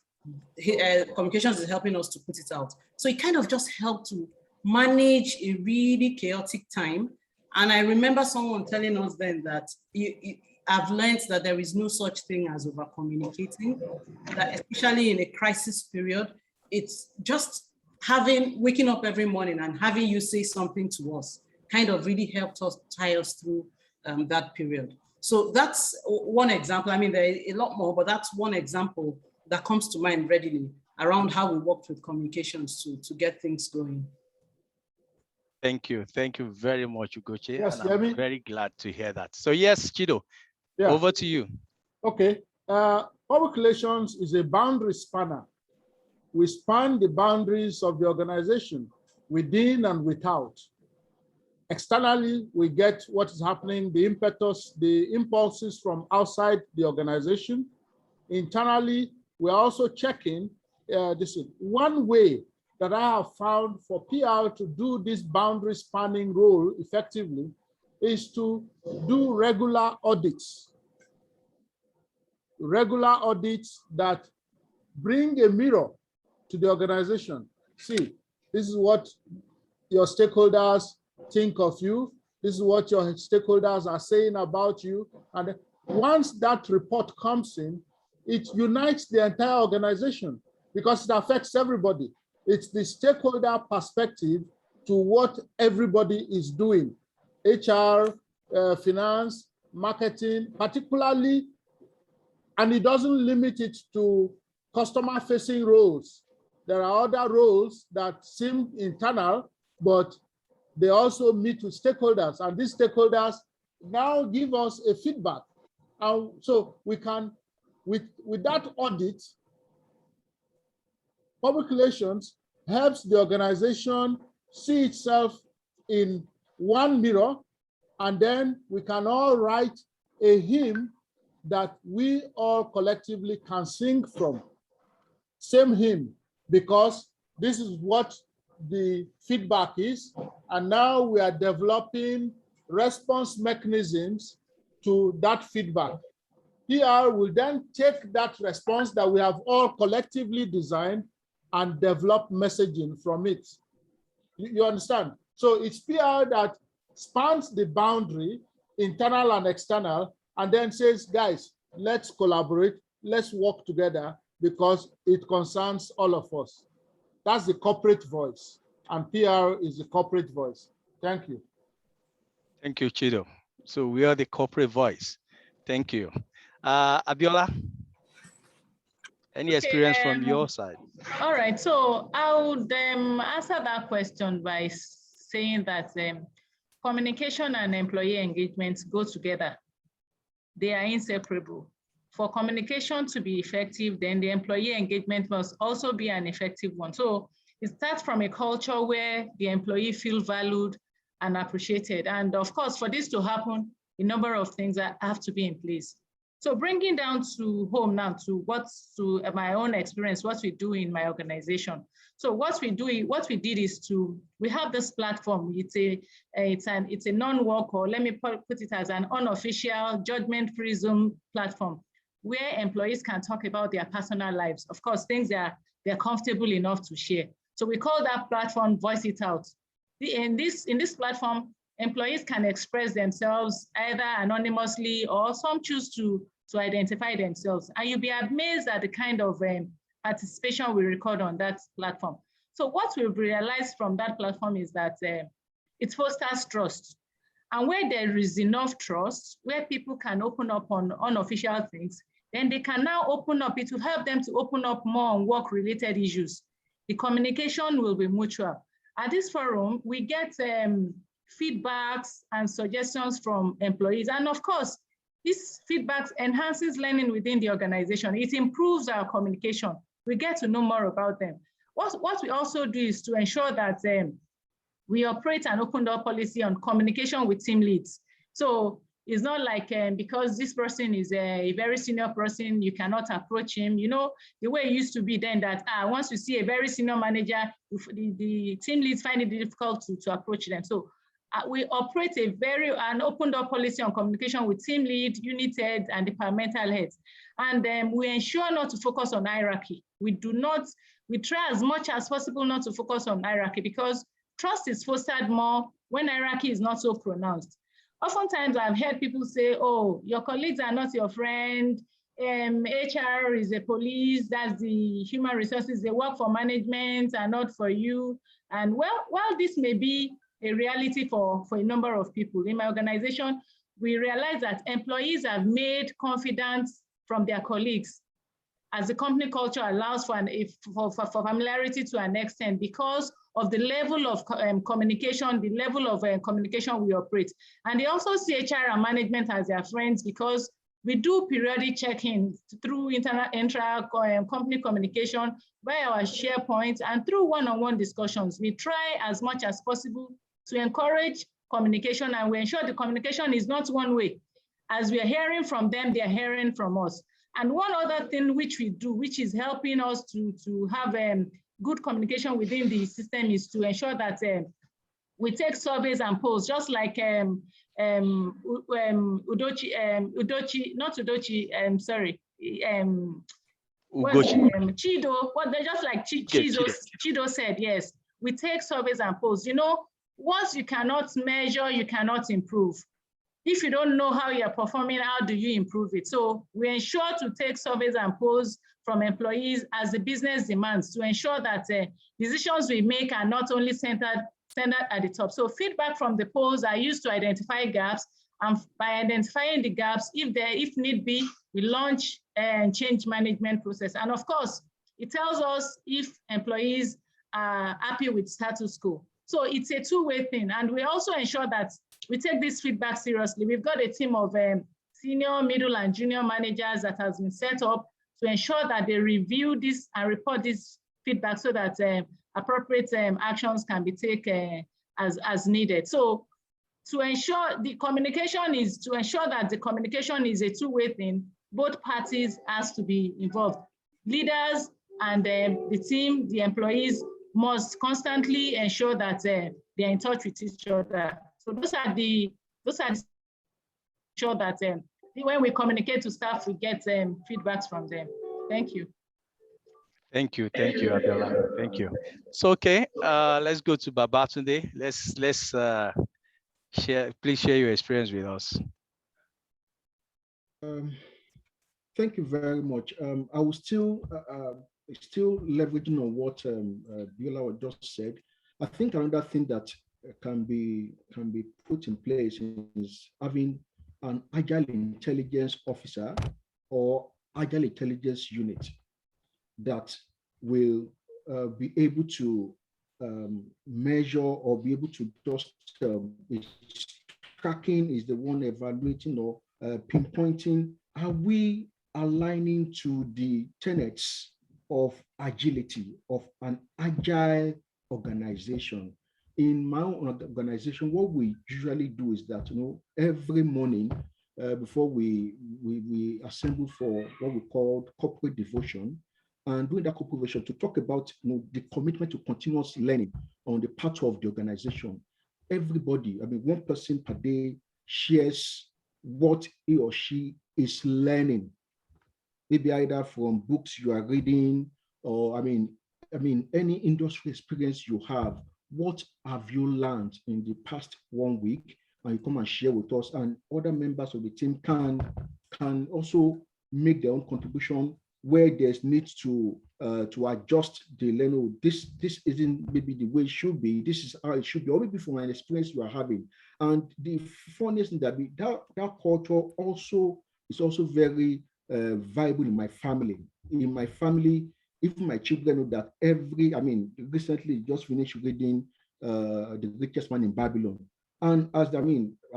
communications is helping us to put it out. So it kind of just helped to manage a really chaotic time. And I remember someone telling us then that I've learned that there is no such thing as over communicating, that especially in a crisis period, it's just waking up every morning and having you say something to us kind of really helped us tie us through that period. So that's one example. I mean, there are a lot more, but that's one example that comes to mind readily around how we worked with communications to get things going. Thank you. Thank you very much, Ugochi. Yes, and I'm very glad to hear that. So yes, Chido, over to you. Okay. Public relations is a boundary spanner. We span the boundaries of the organization within and without. Externally, we get what is happening, the impetus, the impulses from outside the organization. Internally, we're also checking. This is one way that I have found for PR to do this boundary spanning role effectively is to do regular audits. Regular audits that bring a mirror to the organization. See, this is what your stakeholders think of you. This is what your stakeholders are saying about you. And once that report comes in, it unites the entire organization because it affects everybody. It's the stakeholder perspective to what everybody is doing. HR, finance, marketing, particularly, and it doesn't limit it to customer-facing roles. There are other roles that seem internal, but they also meet with stakeholders, and these stakeholders now give us a feedback. And so we can, with that audit, public relations helps the organization see itself in one mirror, and then we can all write a hymn that we all collectively can sing from. Same hymn, because this is what the feedback is, and now we are developing response mechanisms to that feedback. PR will then take that response that we have all collectively designed and develop messaging from it. You understand? So it's PR that spans the boundary, internal and external, and then says, guys, let's collaborate, let's work together because it concerns all of us. That's the corporate voice, and PR is the corporate voice. Thank you. Thank you, Chido. So we are the corporate voice. Thank you. Abiola, any experience from your side? All right, so I would answer that question by saying that communication and employee engagement go together. They are inseparable. For communication to be effective, then the employee engagement must also be an effective one. So it starts from a culture where the employee feel valued and appreciated. And of course, for this to happen, a number of things that have to be in place. So bringing down to home now to my own experience, what we do in my organization. So what we did is we have this platform. It's a non-work, or let me put it as an unofficial judgment-free Zoom platform where employees can talk about their personal lives. Of course, things that they're comfortable enough to share. So we call that platform Voice It Out. In this platform, employees can express themselves either anonymously, or some choose to identify themselves. And you'll be amazed at the kind of participation we record on that platform. So what we've realized from that platform is that it fosters trust. And where there is enough trust, where people can open up on unofficial things, then they can now open up. It will help them to open up more on work-related issues. The communication will be mutual. At this forum, we get feedbacks and suggestions from employees. And of course, this feedback enhances learning within the organization. It improves our communication. We get to know more about them. What we also do is to ensure that we operate an open door policy on communication with team leads. So it's not like because this person is a very senior person, you cannot approach him. You know, the way it used to be then that once you see a very senior manager, the team leads find it difficult to approach them. So we operate an open door policy on communication with team lead, unit heads, and departmental heads. And we ensure not to focus on hierarchy. We try as much as possible not to focus on hierarchy, because trust is fostered more when hierarchy is not so pronounced. Oftentimes I've heard people say, oh, your colleagues are not your friend, HR is the police, that's the human resources, they work for management and not for you. And while this may be a reality for a number of people, in my organization, we realize that employees have made confidence from their colleagues as the company culture allows for familiarity to an extent, because of the level of communication, the level of communication we operate. And they also see HR and management as their friends, because we do periodic check-in through intra-company communication via our SharePoint and through one-on-one discussions. We try as much as possible to encourage communication, and we ensure the communication is not one way. As we are hearing from them, they are hearing from us. And one other thing which we do, which is helping us to have good communication within the system, is to ensure that we take surveys and polls, just like Chido, just like Chido said, yes, we take surveys and polls. You know, once you cannot measure, you cannot improve. If you don't know how you're performing, how do you improve it? So we ensure to take surveys and polls from employees as the business demands, to ensure that decisions we make are not only centered at the top. So feedback from the polls are used to identify gaps And by identifying the gaps, if need be, we launch a change management process. And of course, it tells us if employees are happy with status quo. So it's a two-way thing. And we also ensure that we take this feedback seriously. We've got a team of senior, middle, and junior managers that has been set up to ensure that they review this and report this feedback so that appropriate actions can be taken as needed. So to ensure that the communication is a two-way thing, both parties has to be involved. Leaders and the team, the employees must constantly ensure that they're in touch with each other. So those are sure that when we communicate to staff, we get feedbacks from them. Thank you. Thank you, Abiola. Thank you. So okay, let's go to Babatunde. Let's please share your experience with us. Thank you very much. I will still leveraging on what Biola just said. I think another thing that can be put in place is having an Agile intelligence officer or Agile intelligence unit that will be able to measure or be able to just tracking is the one evaluating or pinpointing, are we aligning to the tenets of agility of an agile organization? In my own organization, what we usually do is that, every morning before we assemble for what we call corporate devotion, and doing that corporate devotion to talk about the commitment to continuous learning on the part of the organization. Everybody, one person per day shares what he or she is learning, maybe either from books you are reading or any industry experience you have. What have you learned in the past 1 week? And you come and share with us, and other members of the team can also make their own contribution where there's needs to adjust the learning. This isn't maybe the way it should be. This is how it should be, or maybe from an experience you are having. And the funniest thing that culture also is also very viable in my family. In my family, even my children know that recently just finished reading The Richest Man in Babylon. And I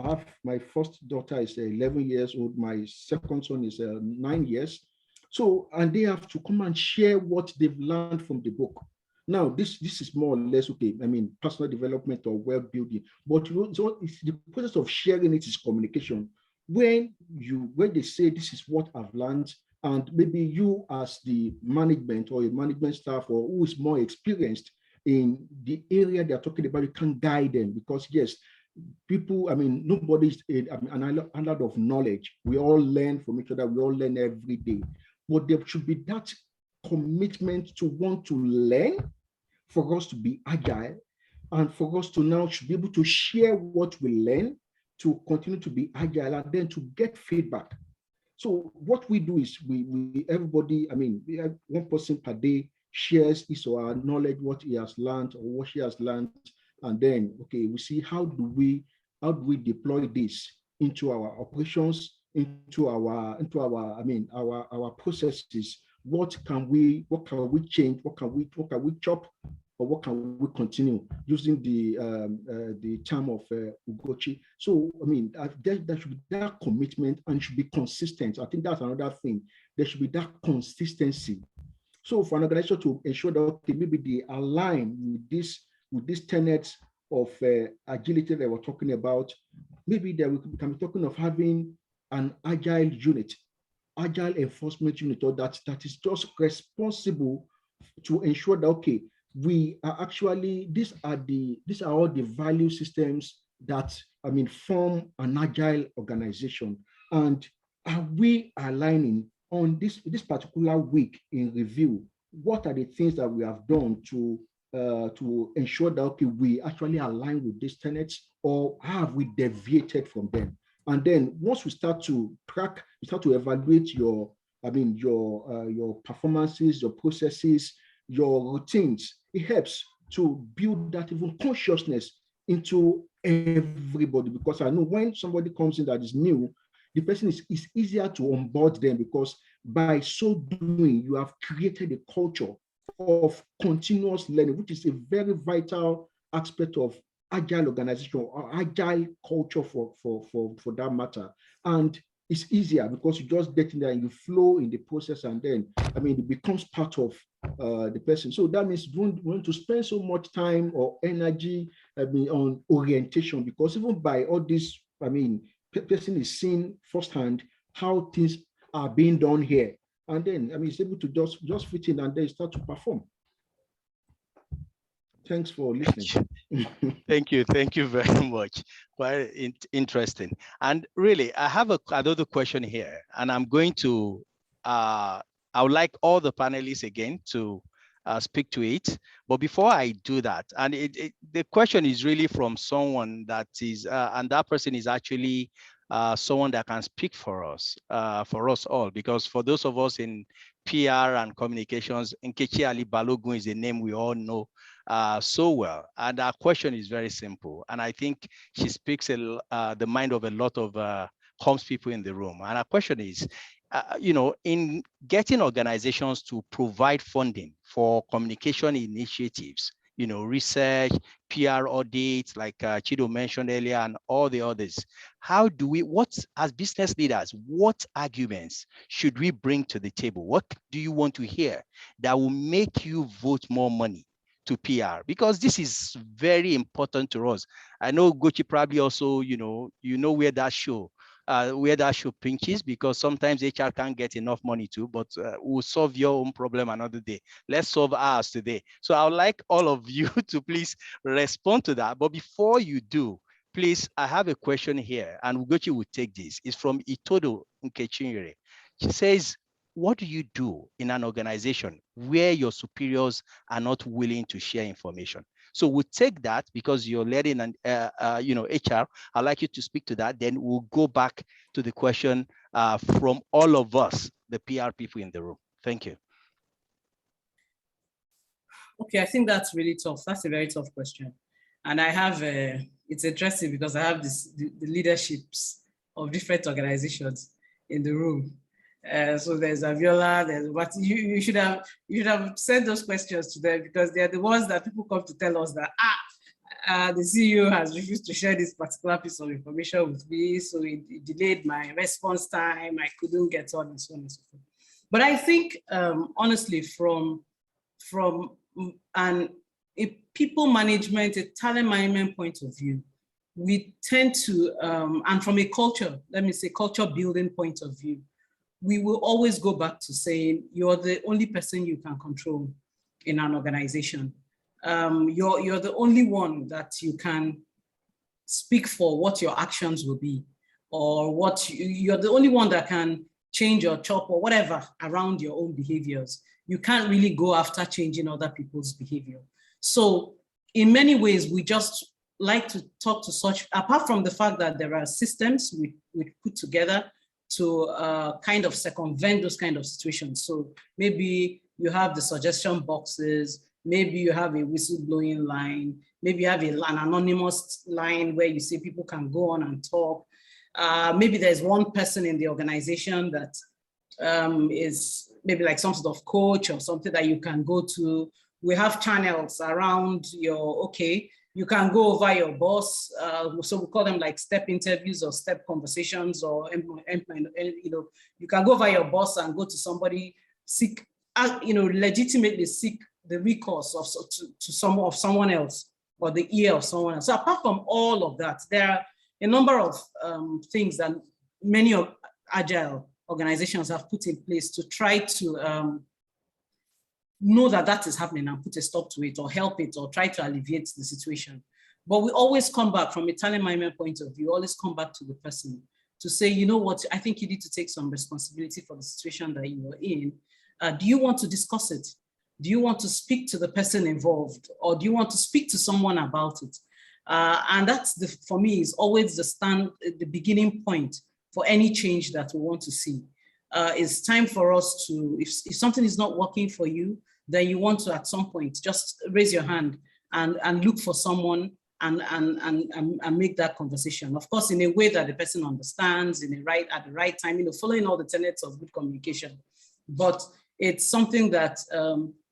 have my first daughter is 11 years old. My second son is 9 years. So, and they have to come and share what they've learned from the book. Now, this is more or less, okay, personal development or well-building, but so it's the process of sharing it is communication. When they say this is what I've learned, and maybe you as the management or a management staff or who is more experienced in the area they're talking about, you can guide them, because yes, people, nobody's an island of knowledge. We all learn from each other. We all learn every day. But there should be that commitment to want to learn, for us to be agile, and for us to now should be able to share what we learn, to continue to be agile, and then to get feedback. So what we do is everybody, we have one person per day shares his or her knowledge, what he has learned or what she has learned, and then we see how do we deploy this into our operations, into our processes. What can we change? What can we chop? Or what can we continue, using the term of Ugochi? So there should be that commitment and should be consistent. I think that's another thing. There should be that consistency. So for an organization to ensure that maybe they align with these tenets of agility that we're talking about, maybe we can be talking of having an agile unit, agile enforcement unit, or that is just responsible to ensure that we are actually, these are all the value systems that form an agile organization. And are we aligning on this particular week in review? What are the things that we have done to ensure that we actually align with these tenets, or have we deviated from them? And then once we start to track, we start to evaluate your performances, your processes, your routines. It helps to build that even consciousness into everybody, because I know when somebody comes in that is new, the person is easier to onboard them, because by so doing, you have created a culture of continuous learning, which is a very vital aspect of agile organization or agile culture for that matter. And it's easier because you just get in there and you flow in the process, and then, I mean, it becomes part of the person. So that means you don't want to spend so much time or energy, I mean, on orientation, because even by all this, I mean, person is seeing firsthand how things are being done here, and then, I mean, it's able to just fit in and then start to perform. Thanks for listening. Thank you very much. Quite interesting. And really, I have another question here, and I'm going to, I would like all the panelists again to speak to it. But before I do that, and the question is really from someone that is, and that person is actually someone that can speak for us all, because for those of us in PR and communications, Nkechi Ali Balogun is a name we all know so well. And our question is very simple. And I think she speaks the mind of a lot of comms people in the room. And our question is, you know, in getting organizations to provide funding for communication initiatives, you know, research, PR audits, like Chido mentioned earlier, and all the others, how do we, as business leaders, what arguments should we bring to the table? What do you want to hear that will make you vote more money to PR? Because this is very important to us. I know Gochi probably also, you know where that show pinches, because sometimes HR can't get enough money too, but we'll solve your own problem another day. Let's solve ours today. So I would like all of you to please respond to that. But before you do, please, I have a question here, and Ugochi will take this. It's from Itodo Nkechinyere. She says, what do you do in an organization where your superiors are not willing to share information? So we'll take that because you're leading an, HR. I'd like you to speak to that. Then we'll go back to the question from all of us, the PR people in the room. Thank you. Okay, I think that's really tough. That's a very tough question. And I have, it's interesting because I have the leaderships of different organizations in the room. So there's Aviola, there's what you should have sent those questions to them, because they're the ones that people come to tell us that the CEO has refused to share this particular piece of information with me, so it delayed my response time, I couldn't get on, and so on and so forth. But I think honestly, from a people management, a talent management point of view, we tend to, and from a culture, let me say culture building point of view, we will always go back to saying you're the only person you can control in an organization. You're the only one that you can speak for what your actions will be, or you're the only one that can change your chop or whatever around your own behaviors. You can't really go after changing other people's behavior. So in many ways, we just like to talk to such, apart from the fact that there are systems we put together to kind of circumvent those kind of situations. So maybe you have the suggestion boxes, maybe you have a whistleblowing line, maybe you have an anonymous line where you see people can go on and talk. Maybe there's one person in the organization that is maybe like some sort of coach or something that you can go to. We have channels around you can go over your boss. So we call them like step interviews or step conversations, or you can go over your boss and go to somebody, seek, legitimately seek the recourse of someone else, or the ear of someone else. So apart from all of that, there are a number of things that many of Agile organizations have put in place to try to know that is happening and put a stop to it, or help it, or try to alleviate the situation. But we always come back from a talent management point of view, always come back to the person to say, you know what, I think you need to take some responsibility for the situation that you are in. Do you want to discuss it? Do you want to speak to the person involved, or do you want to speak to someone about it? And that's for me, is always the beginning point for any change that we want to see. It's time for us to, if something is not working for you, then you want to at some point just raise your hand and look for someone and make that conversation. Of course, in a way that the person understands, at the right time, following all the tenets of good communication. But it's something that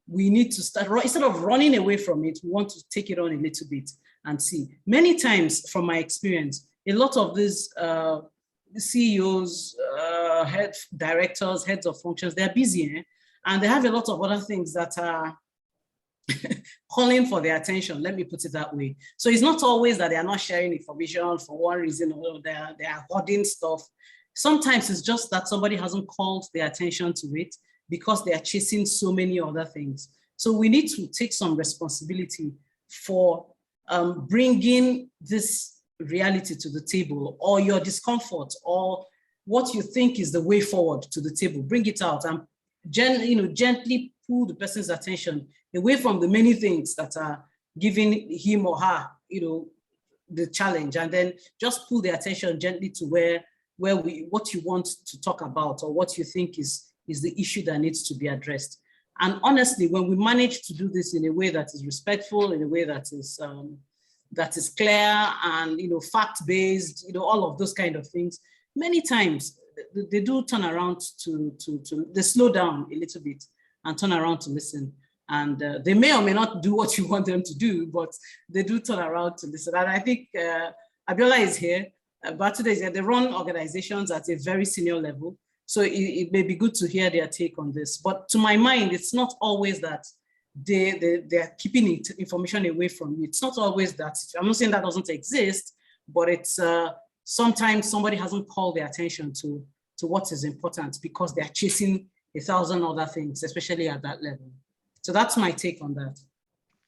we need to start, instead of running away from it, we want to take it on a little bit and see. Many times from my experience, a lot of these CEOs, directors, heads of functions, they're busy, and they have a lot of other things that are calling for their attention, let me put it that way. So it's not always that they are not sharing information for one reason or they are hoarding stuff. Sometimes it's just that somebody hasn't called their attention to it because they are chasing so many other things. So we need to take some responsibility for bringing this reality to the table, or your discomfort, or what you think is the way forward to the table. Bring it out and gently pull the person's attention away from the many things that are giving him or her, the challenge, and then just pull the attention gently to what you want to talk about, or what you think is the issue that needs to be addressed. And honestly, when we manage to do this in a way that is respectful, in a way that is clear and fact-based, all of those kind of things, many times they do turn around they slow down a little bit and turn around to listen. And they may or may not do what you want them to do, but they do turn around to listen. And I think Abiola is here, Batude is here. They run organizations at a very senior level. So it may be good to hear their take on this. But to my mind, it's not always that they're keeping information away from you. It's not always that. I'm not saying that doesn't exist, but it's sometimes somebody hasn't called their attention to what is important because they're chasing 1,000 other things, especially at that level. So that's my take on that.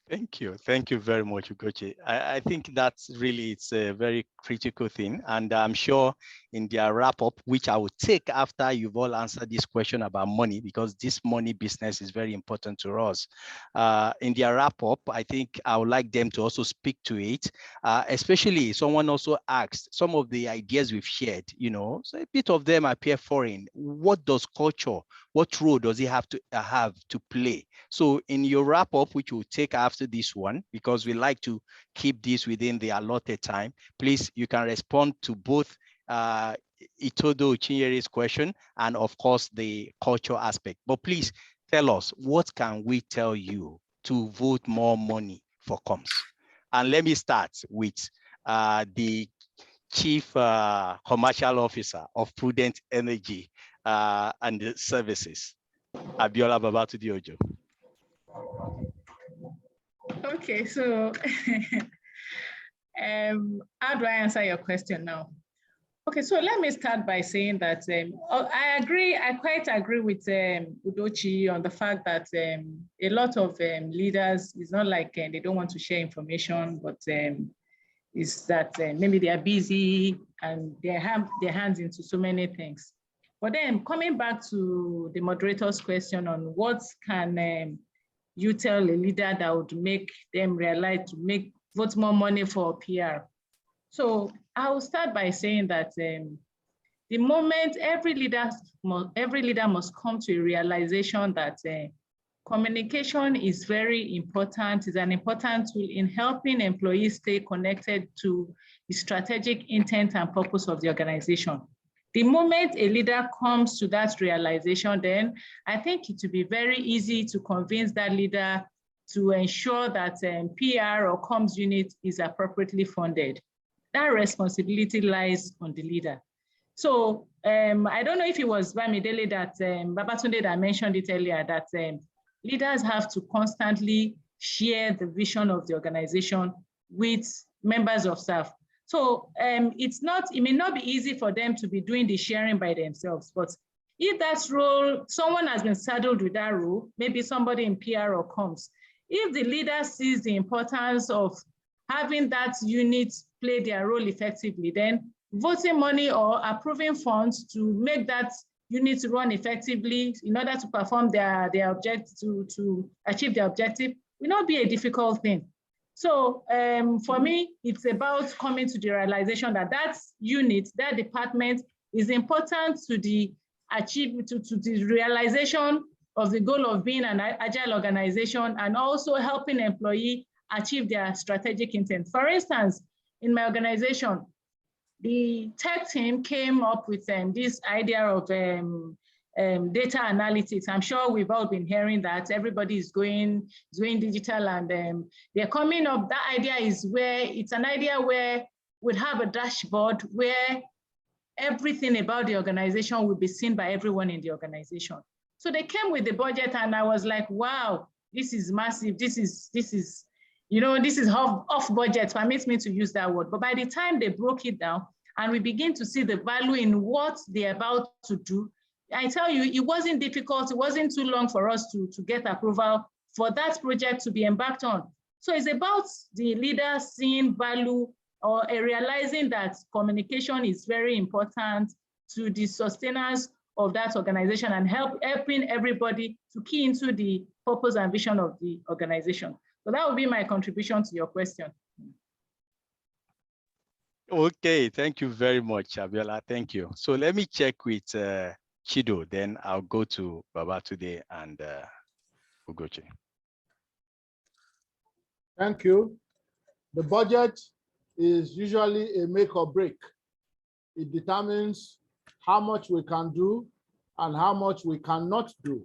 Thank you. Thank you very much, Ugochi. I think that's really, it's a very critical thing. And I'm sure in their wrap up, which I will take after you've all answered this question about money, because this money business is very important to us. In their wrap up, I think I would like them to also speak to it, especially someone also asked some of the ideas we've shared, so a bit of them appear foreign. What does culture, what role does it have to play? So in your wrap up, which we'll take after this one, because we like to keep this within the allotted time, please, you can respond to both Itodo Chinyere's question and of course the culture aspect. But please tell us, what can we tell you to vote more money for comms? And let me start with the Chief Commercial Officer of Prudent Energy and Services, Abiola Babatude Ojo. Okay, so how do I answer your question now? Okay, so let me start by saying that I quite agree with Udochi on the fact that a lot of leaders, it's not like they don't want to share information, but it's that maybe they are busy and they have their hands into so many things. But then coming back to the moderator's question on what can you tell a leader that would make them realize to vote more money for PR. So I will start by saying that the moment every leader must come to a realization that communication is very important, is an important tool in helping employees stay connected to the strategic intent and purpose of the organization. The moment a leader comes to that realization, then I think it will be very easy to convince that leader to ensure that PR or comms unit is appropriately funded. That responsibility lies on the leader. So I don't know if it was Bamidele that Babatunde that mentioned it earlier, that leaders have to constantly share the vision of the organization with members of staff. So it may not be easy for them to be doing the sharing by themselves, but if that role, someone has been saddled with that role, maybe somebody in PR or comms, if the leader sees the importance of having that unit play their role effectively, then voting money or approving funds to make that unit run effectively in order to perform their objective, to achieve their objective, will not be a difficult thing. So for me, it's about coming to the realization that that unit, that department is important to the realization of the goal of being an agile organization, and also helping employee achieve their strategic intent. For instance, in my organization, the tech team came up with this idea of data analytics. I'm sure we've all been hearing that everybody is going digital, and they're coming up. That idea is where it's an idea where we'd have a dashboard where everything about the organization will be seen by everyone in the organization. So they came with the budget, and I was like, wow, this is massive. This is off budget, permits me to use that word. But by the time they broke it down and we begin to see the value in what they're about to do, I tell you, it wasn't difficult. It wasn't too long for us to get approval for that project to be embarked on. So it's about the leaders seeing value or realizing that communication is very important to the sustainers of that organization and helping everybody to key into the purpose and vision of the organization. So that would be my contribution to your question. Okay, thank you very much, Abiola. Thank you. So let me check with Chido, then I'll go to Babatunde and Ugochi. Thank you. The budget is usually a make or break. It determines how much we can do and how much we cannot do.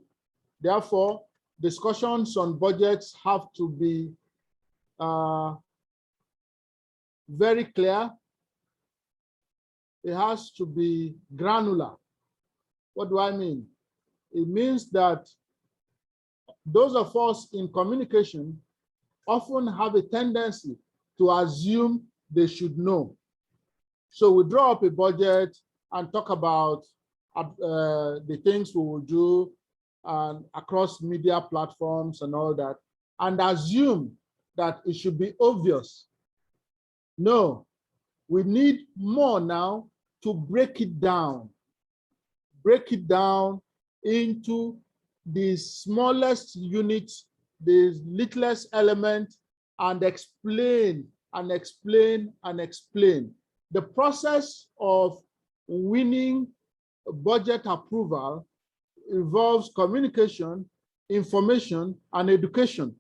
Therefore, discussions on budgets have to be very clear. It has to be granular. What do I mean? It means that those of us in communication often have a tendency to assume they should know. So we draw up a budget and talk about the things we will do across media platforms and all that, and assume that it should be obvious. No, we need more now to break it down into the smallest units, the littlest element, and explain and explain and explain. The process of winning budget approval involves communication, information, and education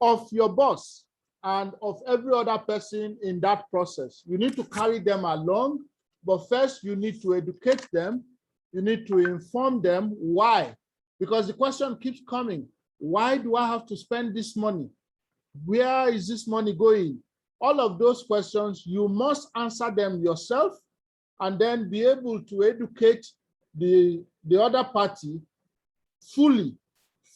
of your boss and of every other person in that process. You need to carry them along, but first you need to educate them. You need to inform them why, because the question keeps coming. Why do I have to spend this money? Where is this money going? All of those questions, you must answer them yourself and then be able to educate the other party fully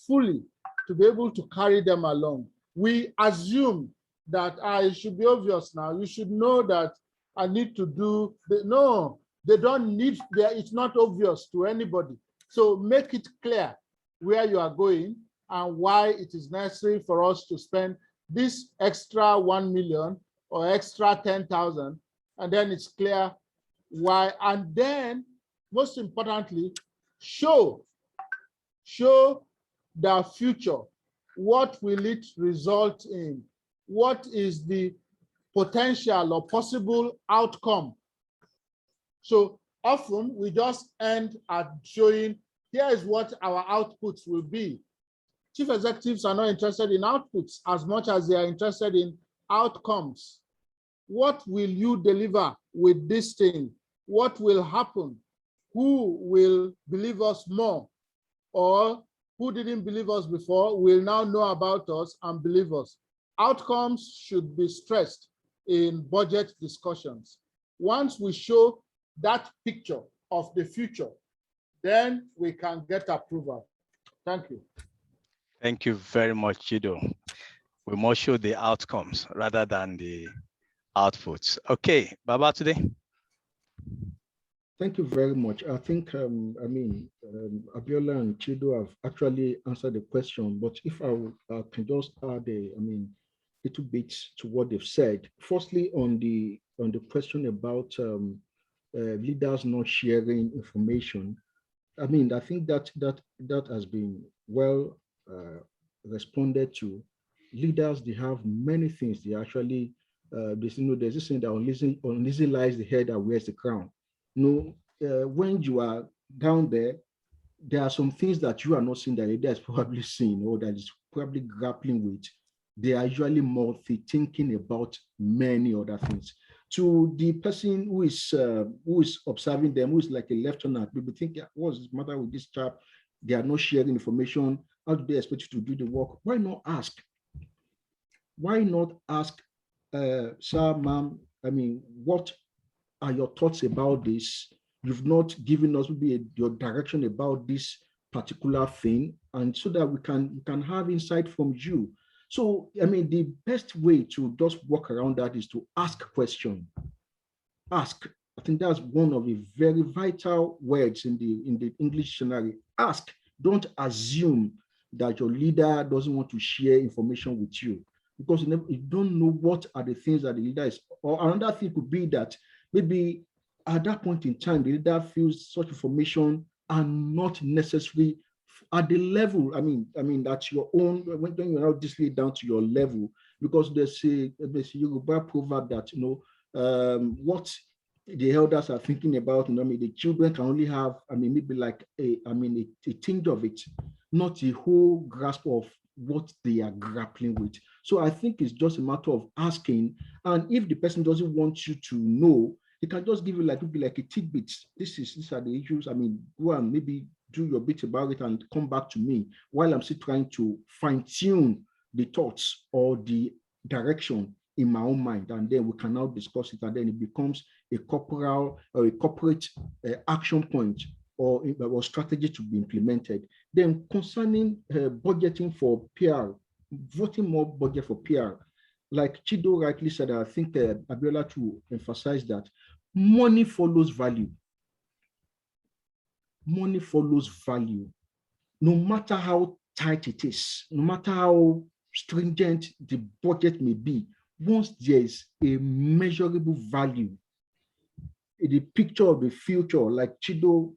to be able to carry them along. We assume that it should be obvious now. You should know that I need to do, no, they don't need, it's not obvious to anybody. So make it clear where you are going and why it is necessary for us to spend this extra 1 million or extra 10,000, and then it's clear why. And then, most importantly, show the future. What will it result in? What is the potential or possible outcome? So often we just end at showing, here is what our outputs will be. Chief executives are not interested in outputs as much as they are interested in outcomes. What will you deliver with this thing? What will happen? Who will believe us more? Or who didn't believe us before will now know about us and believe us. Outcomes should be stressed in budget discussions. Once we show that picture of the future, then we can get approval. Thank you. Thank you very much, Chido. We must show the outcomes rather than the outputs. Okay, Babatunde. Thank you very much. I think, Abiola and Chido have actually answered the question, but if I can just add little bit to what they've said. Firstly, on the question about leaders not sharing information, I think that has been well responded to. Leaders, they have many things. They actually, there's this thing that uneasy lies the head that wears the crown. When you are down there, there are some things that you are not seeing that the leader is probably seeing or that is probably grappling with. they are usually multi-thinking about many other things. To the person who is observing them, who is like a lieutenant, people think, what's the matter with this chap? They are not sharing information. How do they expect you to do the work? Why not ask? Why not ask, sir, ma'am, I mean, what are your thoughts about this? You've not given us maybe your direction about this particular thing, and so that we can have insight from you. So, I mean, the best way to just walk around that is to ask questions. Ask. I think that's one of the very vital words in the English dictionary. Ask. Don't assume that your leader doesn't want to share information with you, because you don't know what are the things that the leader is. Or another thing could be that maybe at that point in time, the leader feels such information are not necessary at the level. I mean that's your own, when you're not displayed down to your level, because there's a Yoruba proverb that, what the elders are thinking about, I mean, the children can only have, maybe like a tinge of it, not a whole grasp of what they are grappling with. So I think it's just a matter of asking, and if the person doesn't want you to know, they can just give you like a tidbit. These are the issues. I mean, go and maybe do your bit about it and come back to me while I'm still trying to fine-tune the thoughts or the direction in my own mind, and then we can now discuss it, and then it becomes a corporal or a corporate action point or strategy to be implemented. Then concerning budgeting for PR, voting more budget for PR, like Chido rightly said, I think Abiola to emphasize that money follows value. Money follows value. No matter how tight it is, no matter how stringent the budget may be, once there is a measurable value, the picture of the future, like Chido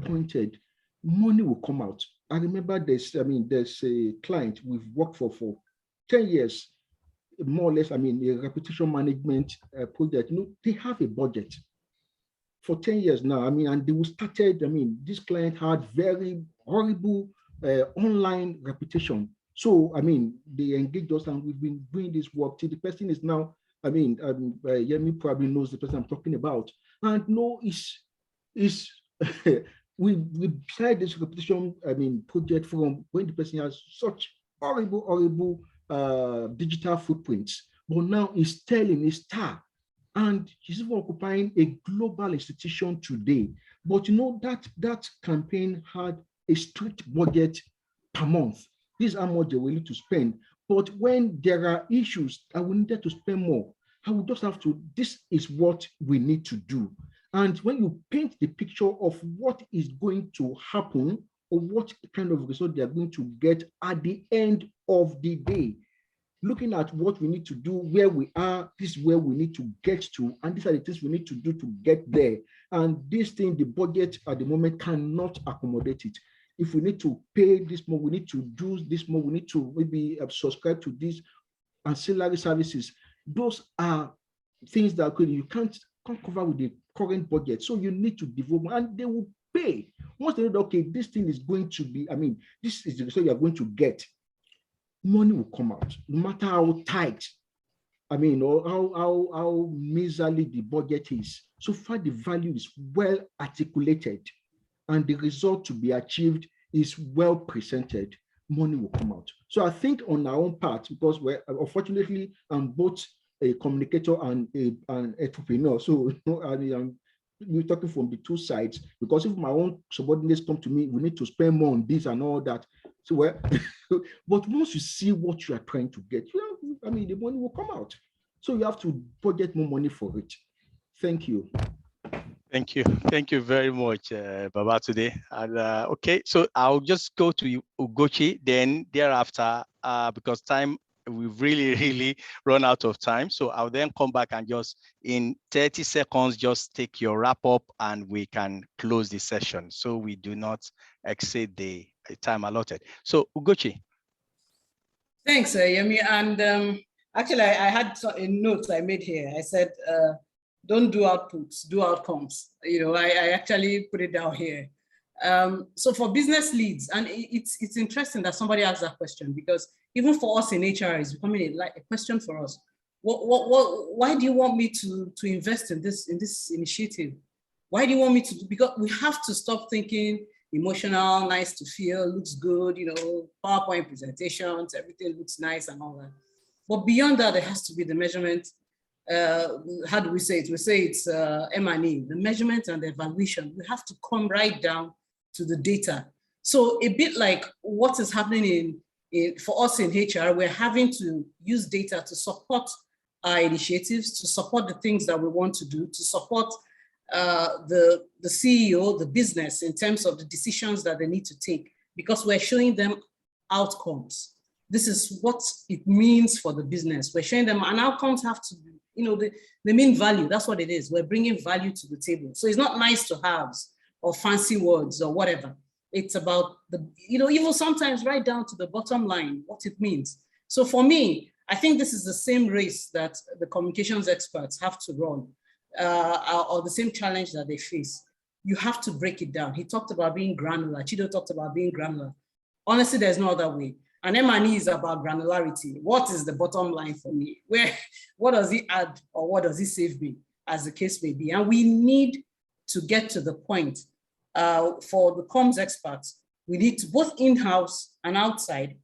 pointed, money will come out. I remember there's a client we've worked for 10 years, more or less, a reputation management project. They have a budget for 10 years now. And they started, this client had very horrible online reputation. So, they engaged us, and we've been doing this work till the person is now, Yemi probably knows the person I'm talking about. And no, we tried this reputation, project from when the person has such horrible digital footprints, but now he's telling his star, and he's even occupying a global institution today. But that campaign had a strict budget per month. This is how much they're willing to spend. But when there are issues and we needed to spend more, I would just have to, this is what we need to do. And when you paint the picture of what is going to happen, or what kind of result they are going to get at the end of the day, looking at what we need to do, where we are, this is where we need to get to, and these are the things we need to do to get there. And this thing, the budget at the moment cannot accommodate it. If we need to pay this more, we need to do this more, we need to maybe subscribe to these ancillary services. Those are things that you can't cover with the current budget. So you need to devote, and they will pay. Once they know, okay, this thing is going to be, this is the result you are going to get, money will come out, no matter how tight, or how miserly the budget is. So far, the value is well articulated, and the result to be achieved is well presented, money will come out. So I think on our own part, because unfortunately, I'm both a communicator and an entrepreneur. So we're talking from the two sides, because if my own subordinates come to me, we need to spend more on this and all that. So but once you see what you are trying to get, the money will come out. So you have to budget more money for it. Thank you. Thank you very much, Baba, today. And okay, so I'll just go to Ugochi, then thereafter, because we've really run out of time. So I'll then come back and just in 30 seconds, just take your wrap up and we can close the session, so we do not exceed the time allotted. So Ugochi. Thanks, Yemi. And actually, I had a note I made here. I said, don't do outputs, do outcomes. I actually put it down here. So for business leads, and it's interesting that somebody asked that question, because even for us in HR, it's becoming a question for us. Why do you want me to invest in this initiative? Why do you want me to do? Because we have to stop thinking emotional, nice to feel, looks good, you know, PowerPoint presentations, everything looks nice and all that. But beyond that, there has to be the measurement. How do we say it? We say it's M&E, the measurement and the evaluation. We have to come right down to the data. So a bit like what is happening for us in HR, we're having to use data to support our initiatives, to support the things that we want to do, to support the CEO, the business, in terms of the decisions that they need to take, because we're showing them outcomes. This is what it means for the business. We're showing them, and outcomes have to be, you know, they mean value. That's what it is. We're bringing value to the table. So it's not nice to haves or fancy words or whatever. It's about the, you know, even sometimes right down to the bottom line, what it means. So for me, I think this is the same race that the communications experts have to run, or the same challenge that they face. You have to break it down. He talked about being granular. Chido talked about being granular. Honestly, there's no other way. And M&E is about granularity. What is the bottom line for me? What does it add, or what does it save me, as the case may be? And we need to get to the point for the comms experts. We need to, both in-house and outside,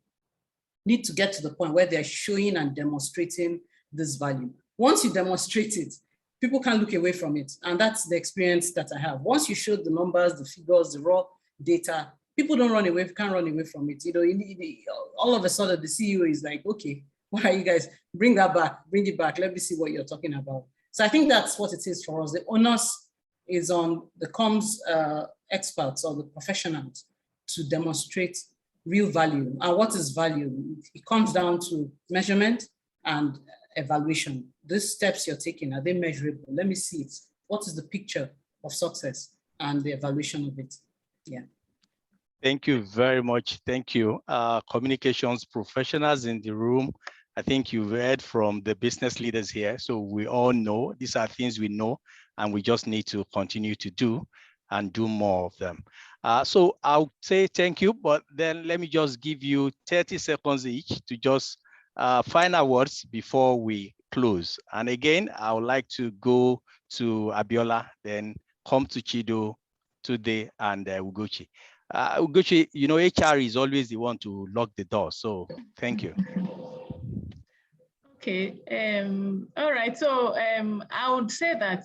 need to get to the point where they're showing and demonstrating this value. Once you demonstrate it, people can't look away from it. And that's the experience that I have. Once you show the numbers, the figures, the raw data, people don't run away, can't run away from it. You know, all of a sudden the CEO is like, okay, why are you guys, bring that back, bring it back. Let me see what you're talking about. So I think that's what it is for us. The onus is on the comms experts or the professionals to demonstrate real value. And what is value? It comes down to measurement and evaluation. These steps you're taking, are they measurable? Let me see it. What is the picture of success and the evaluation of it? Yeah. Thank you very much. Thank you. Communications professionals in the room, I think you've heard from the business leaders here. So we all know these are things we know, and we just need to continue to do and do more of them. So I'll say thank you, but then let me just give you 30 seconds each to just final words before we close. And again, I would like to go to Abiola, then come to Chido, Today, and Ugochi. Ugochi, you know, HR is always the one to lock the door. So thank you. Okay, all right. So I would say that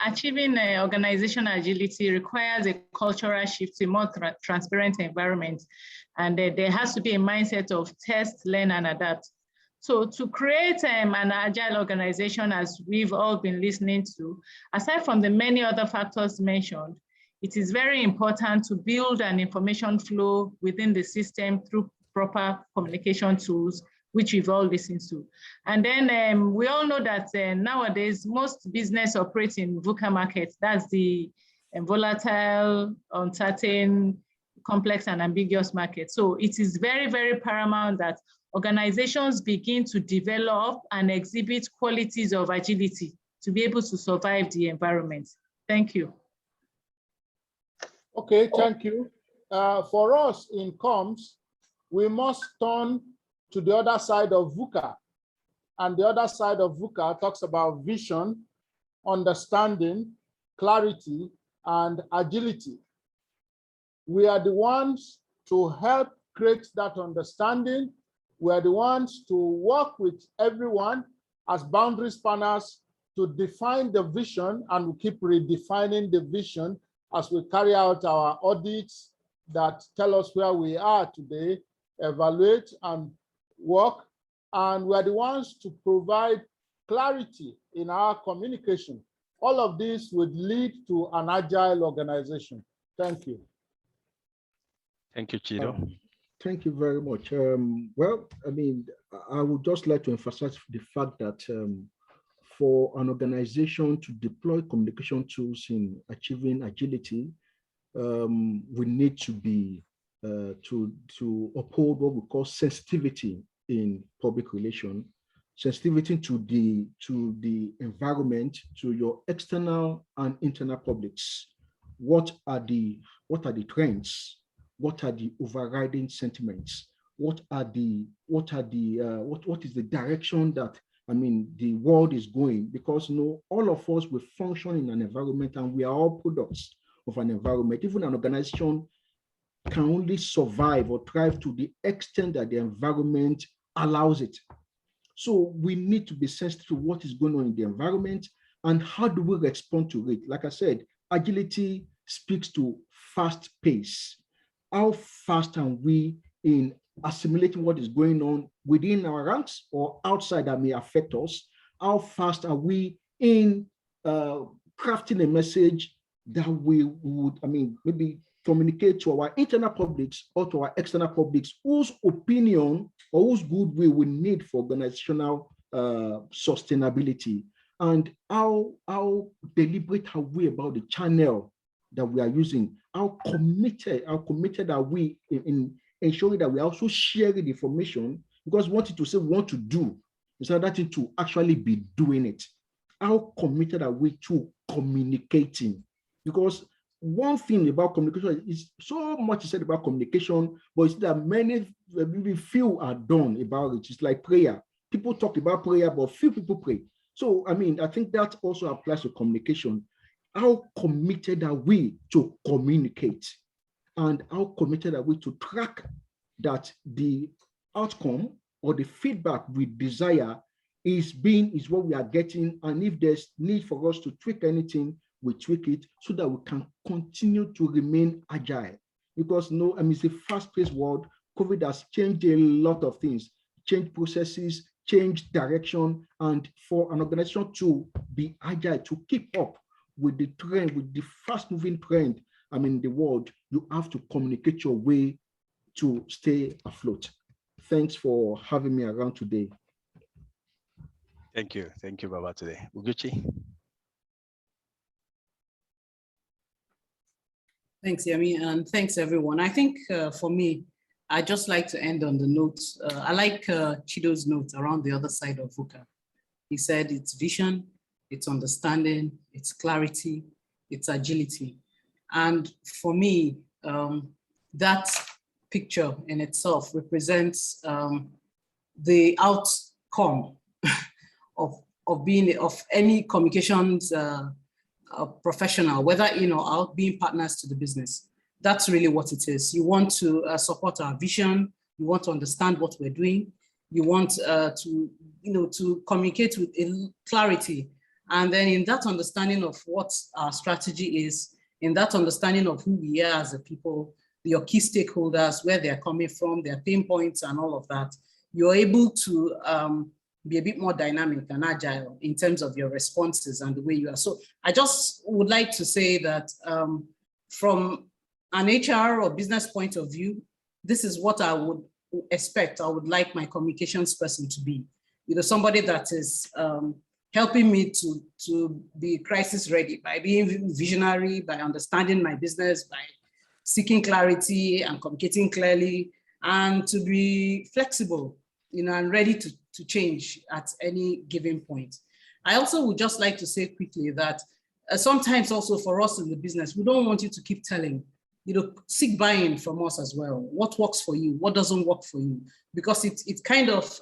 achieving organizational agility requires a cultural shift to a more transparent environment. And there has to be a mindset of test, learn, and adapt. So to create an agile organization, as we've all been listening to, aside from the many other factors mentioned, it is very important to build an information flow within the system through proper communication tools, which we've all listened to. And then we all know that nowadays, most business operates in VUCA markets. That's the volatile, uncertain, complex, and ambiguous market. So it is very, very paramount that organizations begin to develop and exhibit qualities of agility to be able to survive the environment. Thank you. Okay, thank you. For us in comms, we must turn to the other side of VUCA. And the other side of VUCA talks about vision, understanding, clarity, and agility. We are the ones to help create that understanding. We are the ones to work with everyone as boundary spanners to define the vision, and we keep redefining the vision as we carry out our audits that tell us where we are today, evaluate and work. And we are the ones to provide clarity in our communication. All of this would lead to an agile organization. Thank you. Thank you, Chido. Thank you very much. Well, I mean, I would just like to emphasize the fact that for an organization to deploy communication tools in achieving agility, we need to be to uphold what we call sensitivity in public relations, sensitivity to the environment, to your external and internal publics. what are the trends, what are the overriding sentiments, what is the direction that the world is going, because all of us will function in an environment and we are all products of an environment. Even an organization can only survive or thrive to the extent that the environment allows it. So we need to be sensitive to what is going on in the environment and how do we respond to it. Like I said, agility speaks to fast pace. How fast are we in assimilating what is going on within our ranks or outside that may affect us? How fast are we in crafting a message that we would, maybe communicate to our internal publics or to our external publics whose opinion or whose goodwill we need for organizational sustainability? And how deliberate are we about the channel that we are using? How committed are we in ensuring that we are also sharing the information? Because wanting to say we want to do is another thing to actually be doing it. How committed are we to communicating? Because one thing about communication is so much is said about communication, but it's that many, maybe few are done about it. It's like prayer. People talk about prayer, but few people pray. So, I think that also applies to communication. How committed are we to communicate? And how committed are we to track that the outcome or the feedback we desire is what we are getting? And if there's need for us to tweak anything, we tweak it so that we can continue to remain agile. Because it's a fast-paced world. COVID has changed a lot of things, changed processes, changed direction. And for an organization to be agile, to keep up with the trend, with the fast-moving trend, in the world, you have to communicate your way to stay afloat. Thanks for having me around today. Thank you, Baba, today. Ugochi. Thanks, Yemi, and thanks, everyone. I think for me, I'd just like to end on the note. I like Chido's note around the other side of VUCA. He said it's vision, it's understanding, it's clarity, it's agility. And for me, that picture in itself represents the outcome of any communications professional, whether out being partners to the business. That's really what it is. You want to support our vision. You want to understand what we're doing. You want to communicate with clarity. And then in that understanding of what our strategy is, in that understanding of who we are as a people, your key stakeholders, where they're coming from, their pain points and all of that, you're able to be a bit more dynamic and agile in terms of your responses and the way you are. So I just would like to say that from an HR or business point of view, this is what I would expect. I would like my communications person to be, somebody that is helping me to be crisis ready by being visionary, by understanding my business, by seeking clarity and communicating clearly, and to be flexible, and ready to change at any given point. I also would just like to say quickly that sometimes also for us in the business, we don't want you to keep telling, seek buy-in from us as well. What works for you? What doesn't work for you? Because it kind of,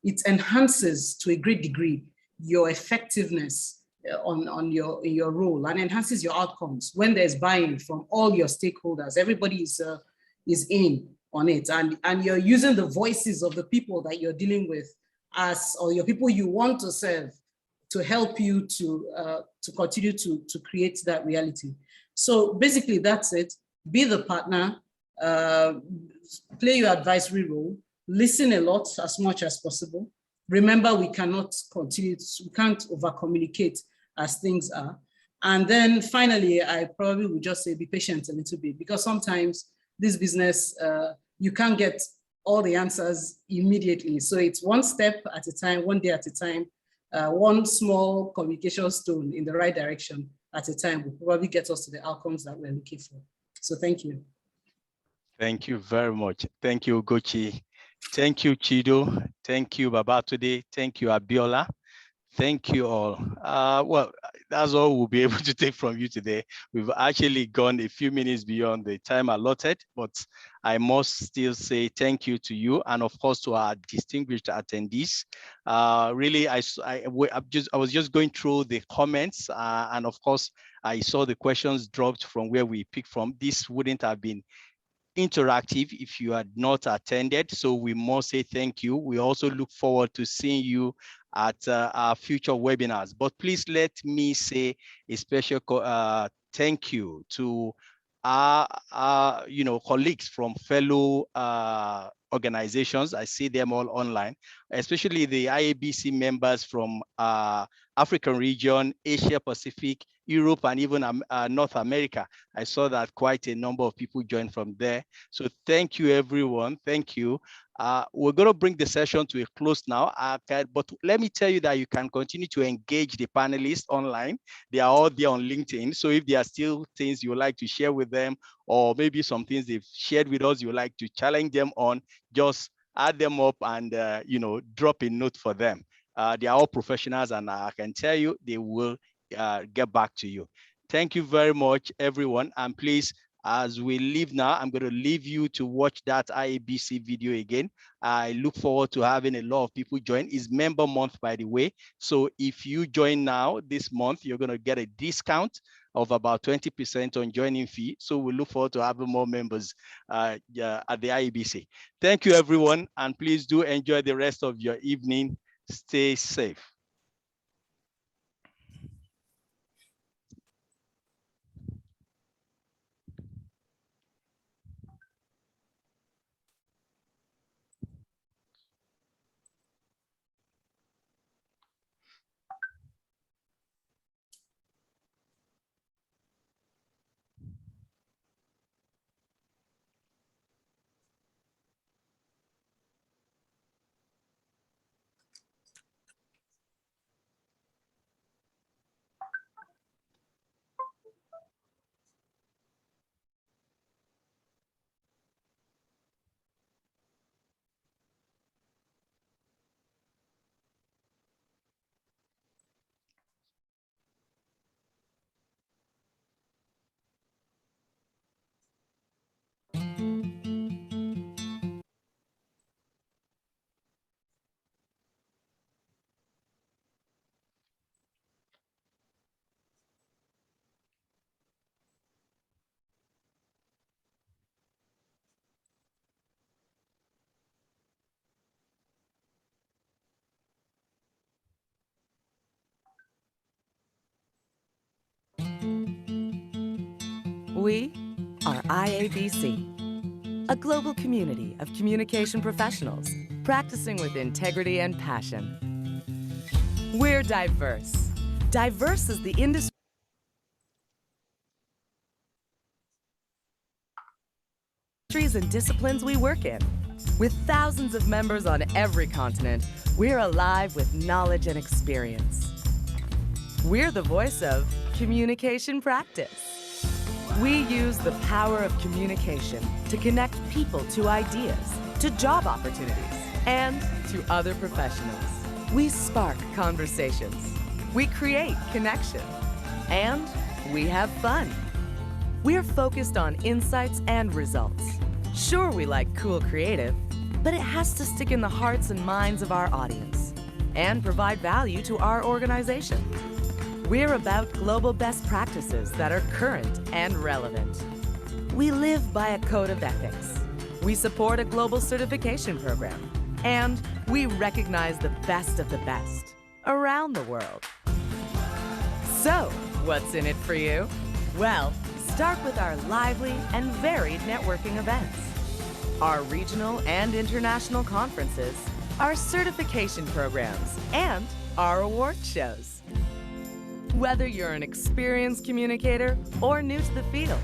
it enhances to a great degree your effectiveness in your role and enhances your outcomes when there's buy-in from all your stakeholders. Everybody is in on it, and you're using the voices of the people that you're dealing with or your people you want to serve to help you to continue to create that reality. So basically that's it. Be the partner, play your advisory role, listen a lot as much as possible. Remember, we can't over-communicate as things are. And then finally, I probably would just say be patient a little bit, because sometimes this business, you can't get all the answers immediately. So it's one step at a time, one day at a time, one small communication stone in the right direction at a time will probably get us to the outcomes that we're looking for. So thank you. Thank you very much. Thank you, Ugochi. Thank you, Chido. Thank you, Baba, today. Thank you, Abiola. Thank you all. Well, that's all we'll be able to take from you today. We've actually gone a few minutes beyond the time allotted, but I must still say thank you to you and of course to our distinguished attendees. Really, I was just going through the comments and of course I saw the questions dropped from where we picked from. This wouldn't have been interactive if you had not attended. So we must say thank you. We also look forward to seeing you at our future webinars. But please let me say a special thank you to our colleagues from fellow organizations. I see them all online, especially the IABC members from African region, Asia Pacific, Europe, and even North America. I saw that quite a number of people joined from there. So thank you, everyone. Thank you. We're going to bring the session to a close now, but let me tell you that you can continue to engage the panelists online. They are all there on LinkedIn. So if there are still things you would like to share with them, or maybe some things they've shared with us, you would like to challenge them on, just add them up and drop a note for them. They are all professionals, and I can tell you they will get back to you. Thank you very much, everyone. And please, as we leave now, I'm going to leave you to watch that IABC video again. I look forward to having a lot of people join. It's member month, by the way. So if you join now this month, you're going to get a discount of about 20% on joining fee. So we look forward to having more members at the IABC. Thank you, everyone. And please do enjoy the rest of your evening. Stay safe. We are IABC, a global community of communication professionals practicing with integrity and passion. We're diverse. Diverse is the industry and disciplines we work in. With thousands of members on every continent, we're alive with knowledge and experience. We're the voice of communication practice. We use the power of communication to connect people to ideas, to job opportunities, and to other professionals. We spark conversations. We create connection. And we have fun. We're focused on insights and results. Sure, we like cool creative, but it has to stick in the hearts and minds of our audience and provide value to our organization. We're about global best practices that are current and relevant. We live by a code of ethics. We support a global certification program. And we recognize the best of the best around the world. So, what's in it for you? Well, start with our lively and varied networking events, our regional and international conferences, our certification programs, and our award shows. Whether you're an experienced communicator or new to the field,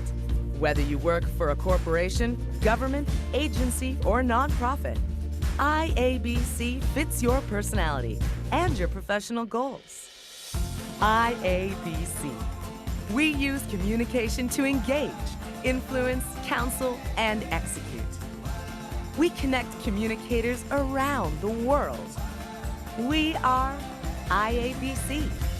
whether you work for a corporation, government, agency, or nonprofit, IABC fits your personality and your professional goals. IABC. We use communication to engage, influence, counsel, and execute. We connect communicators around the world. We are IABC.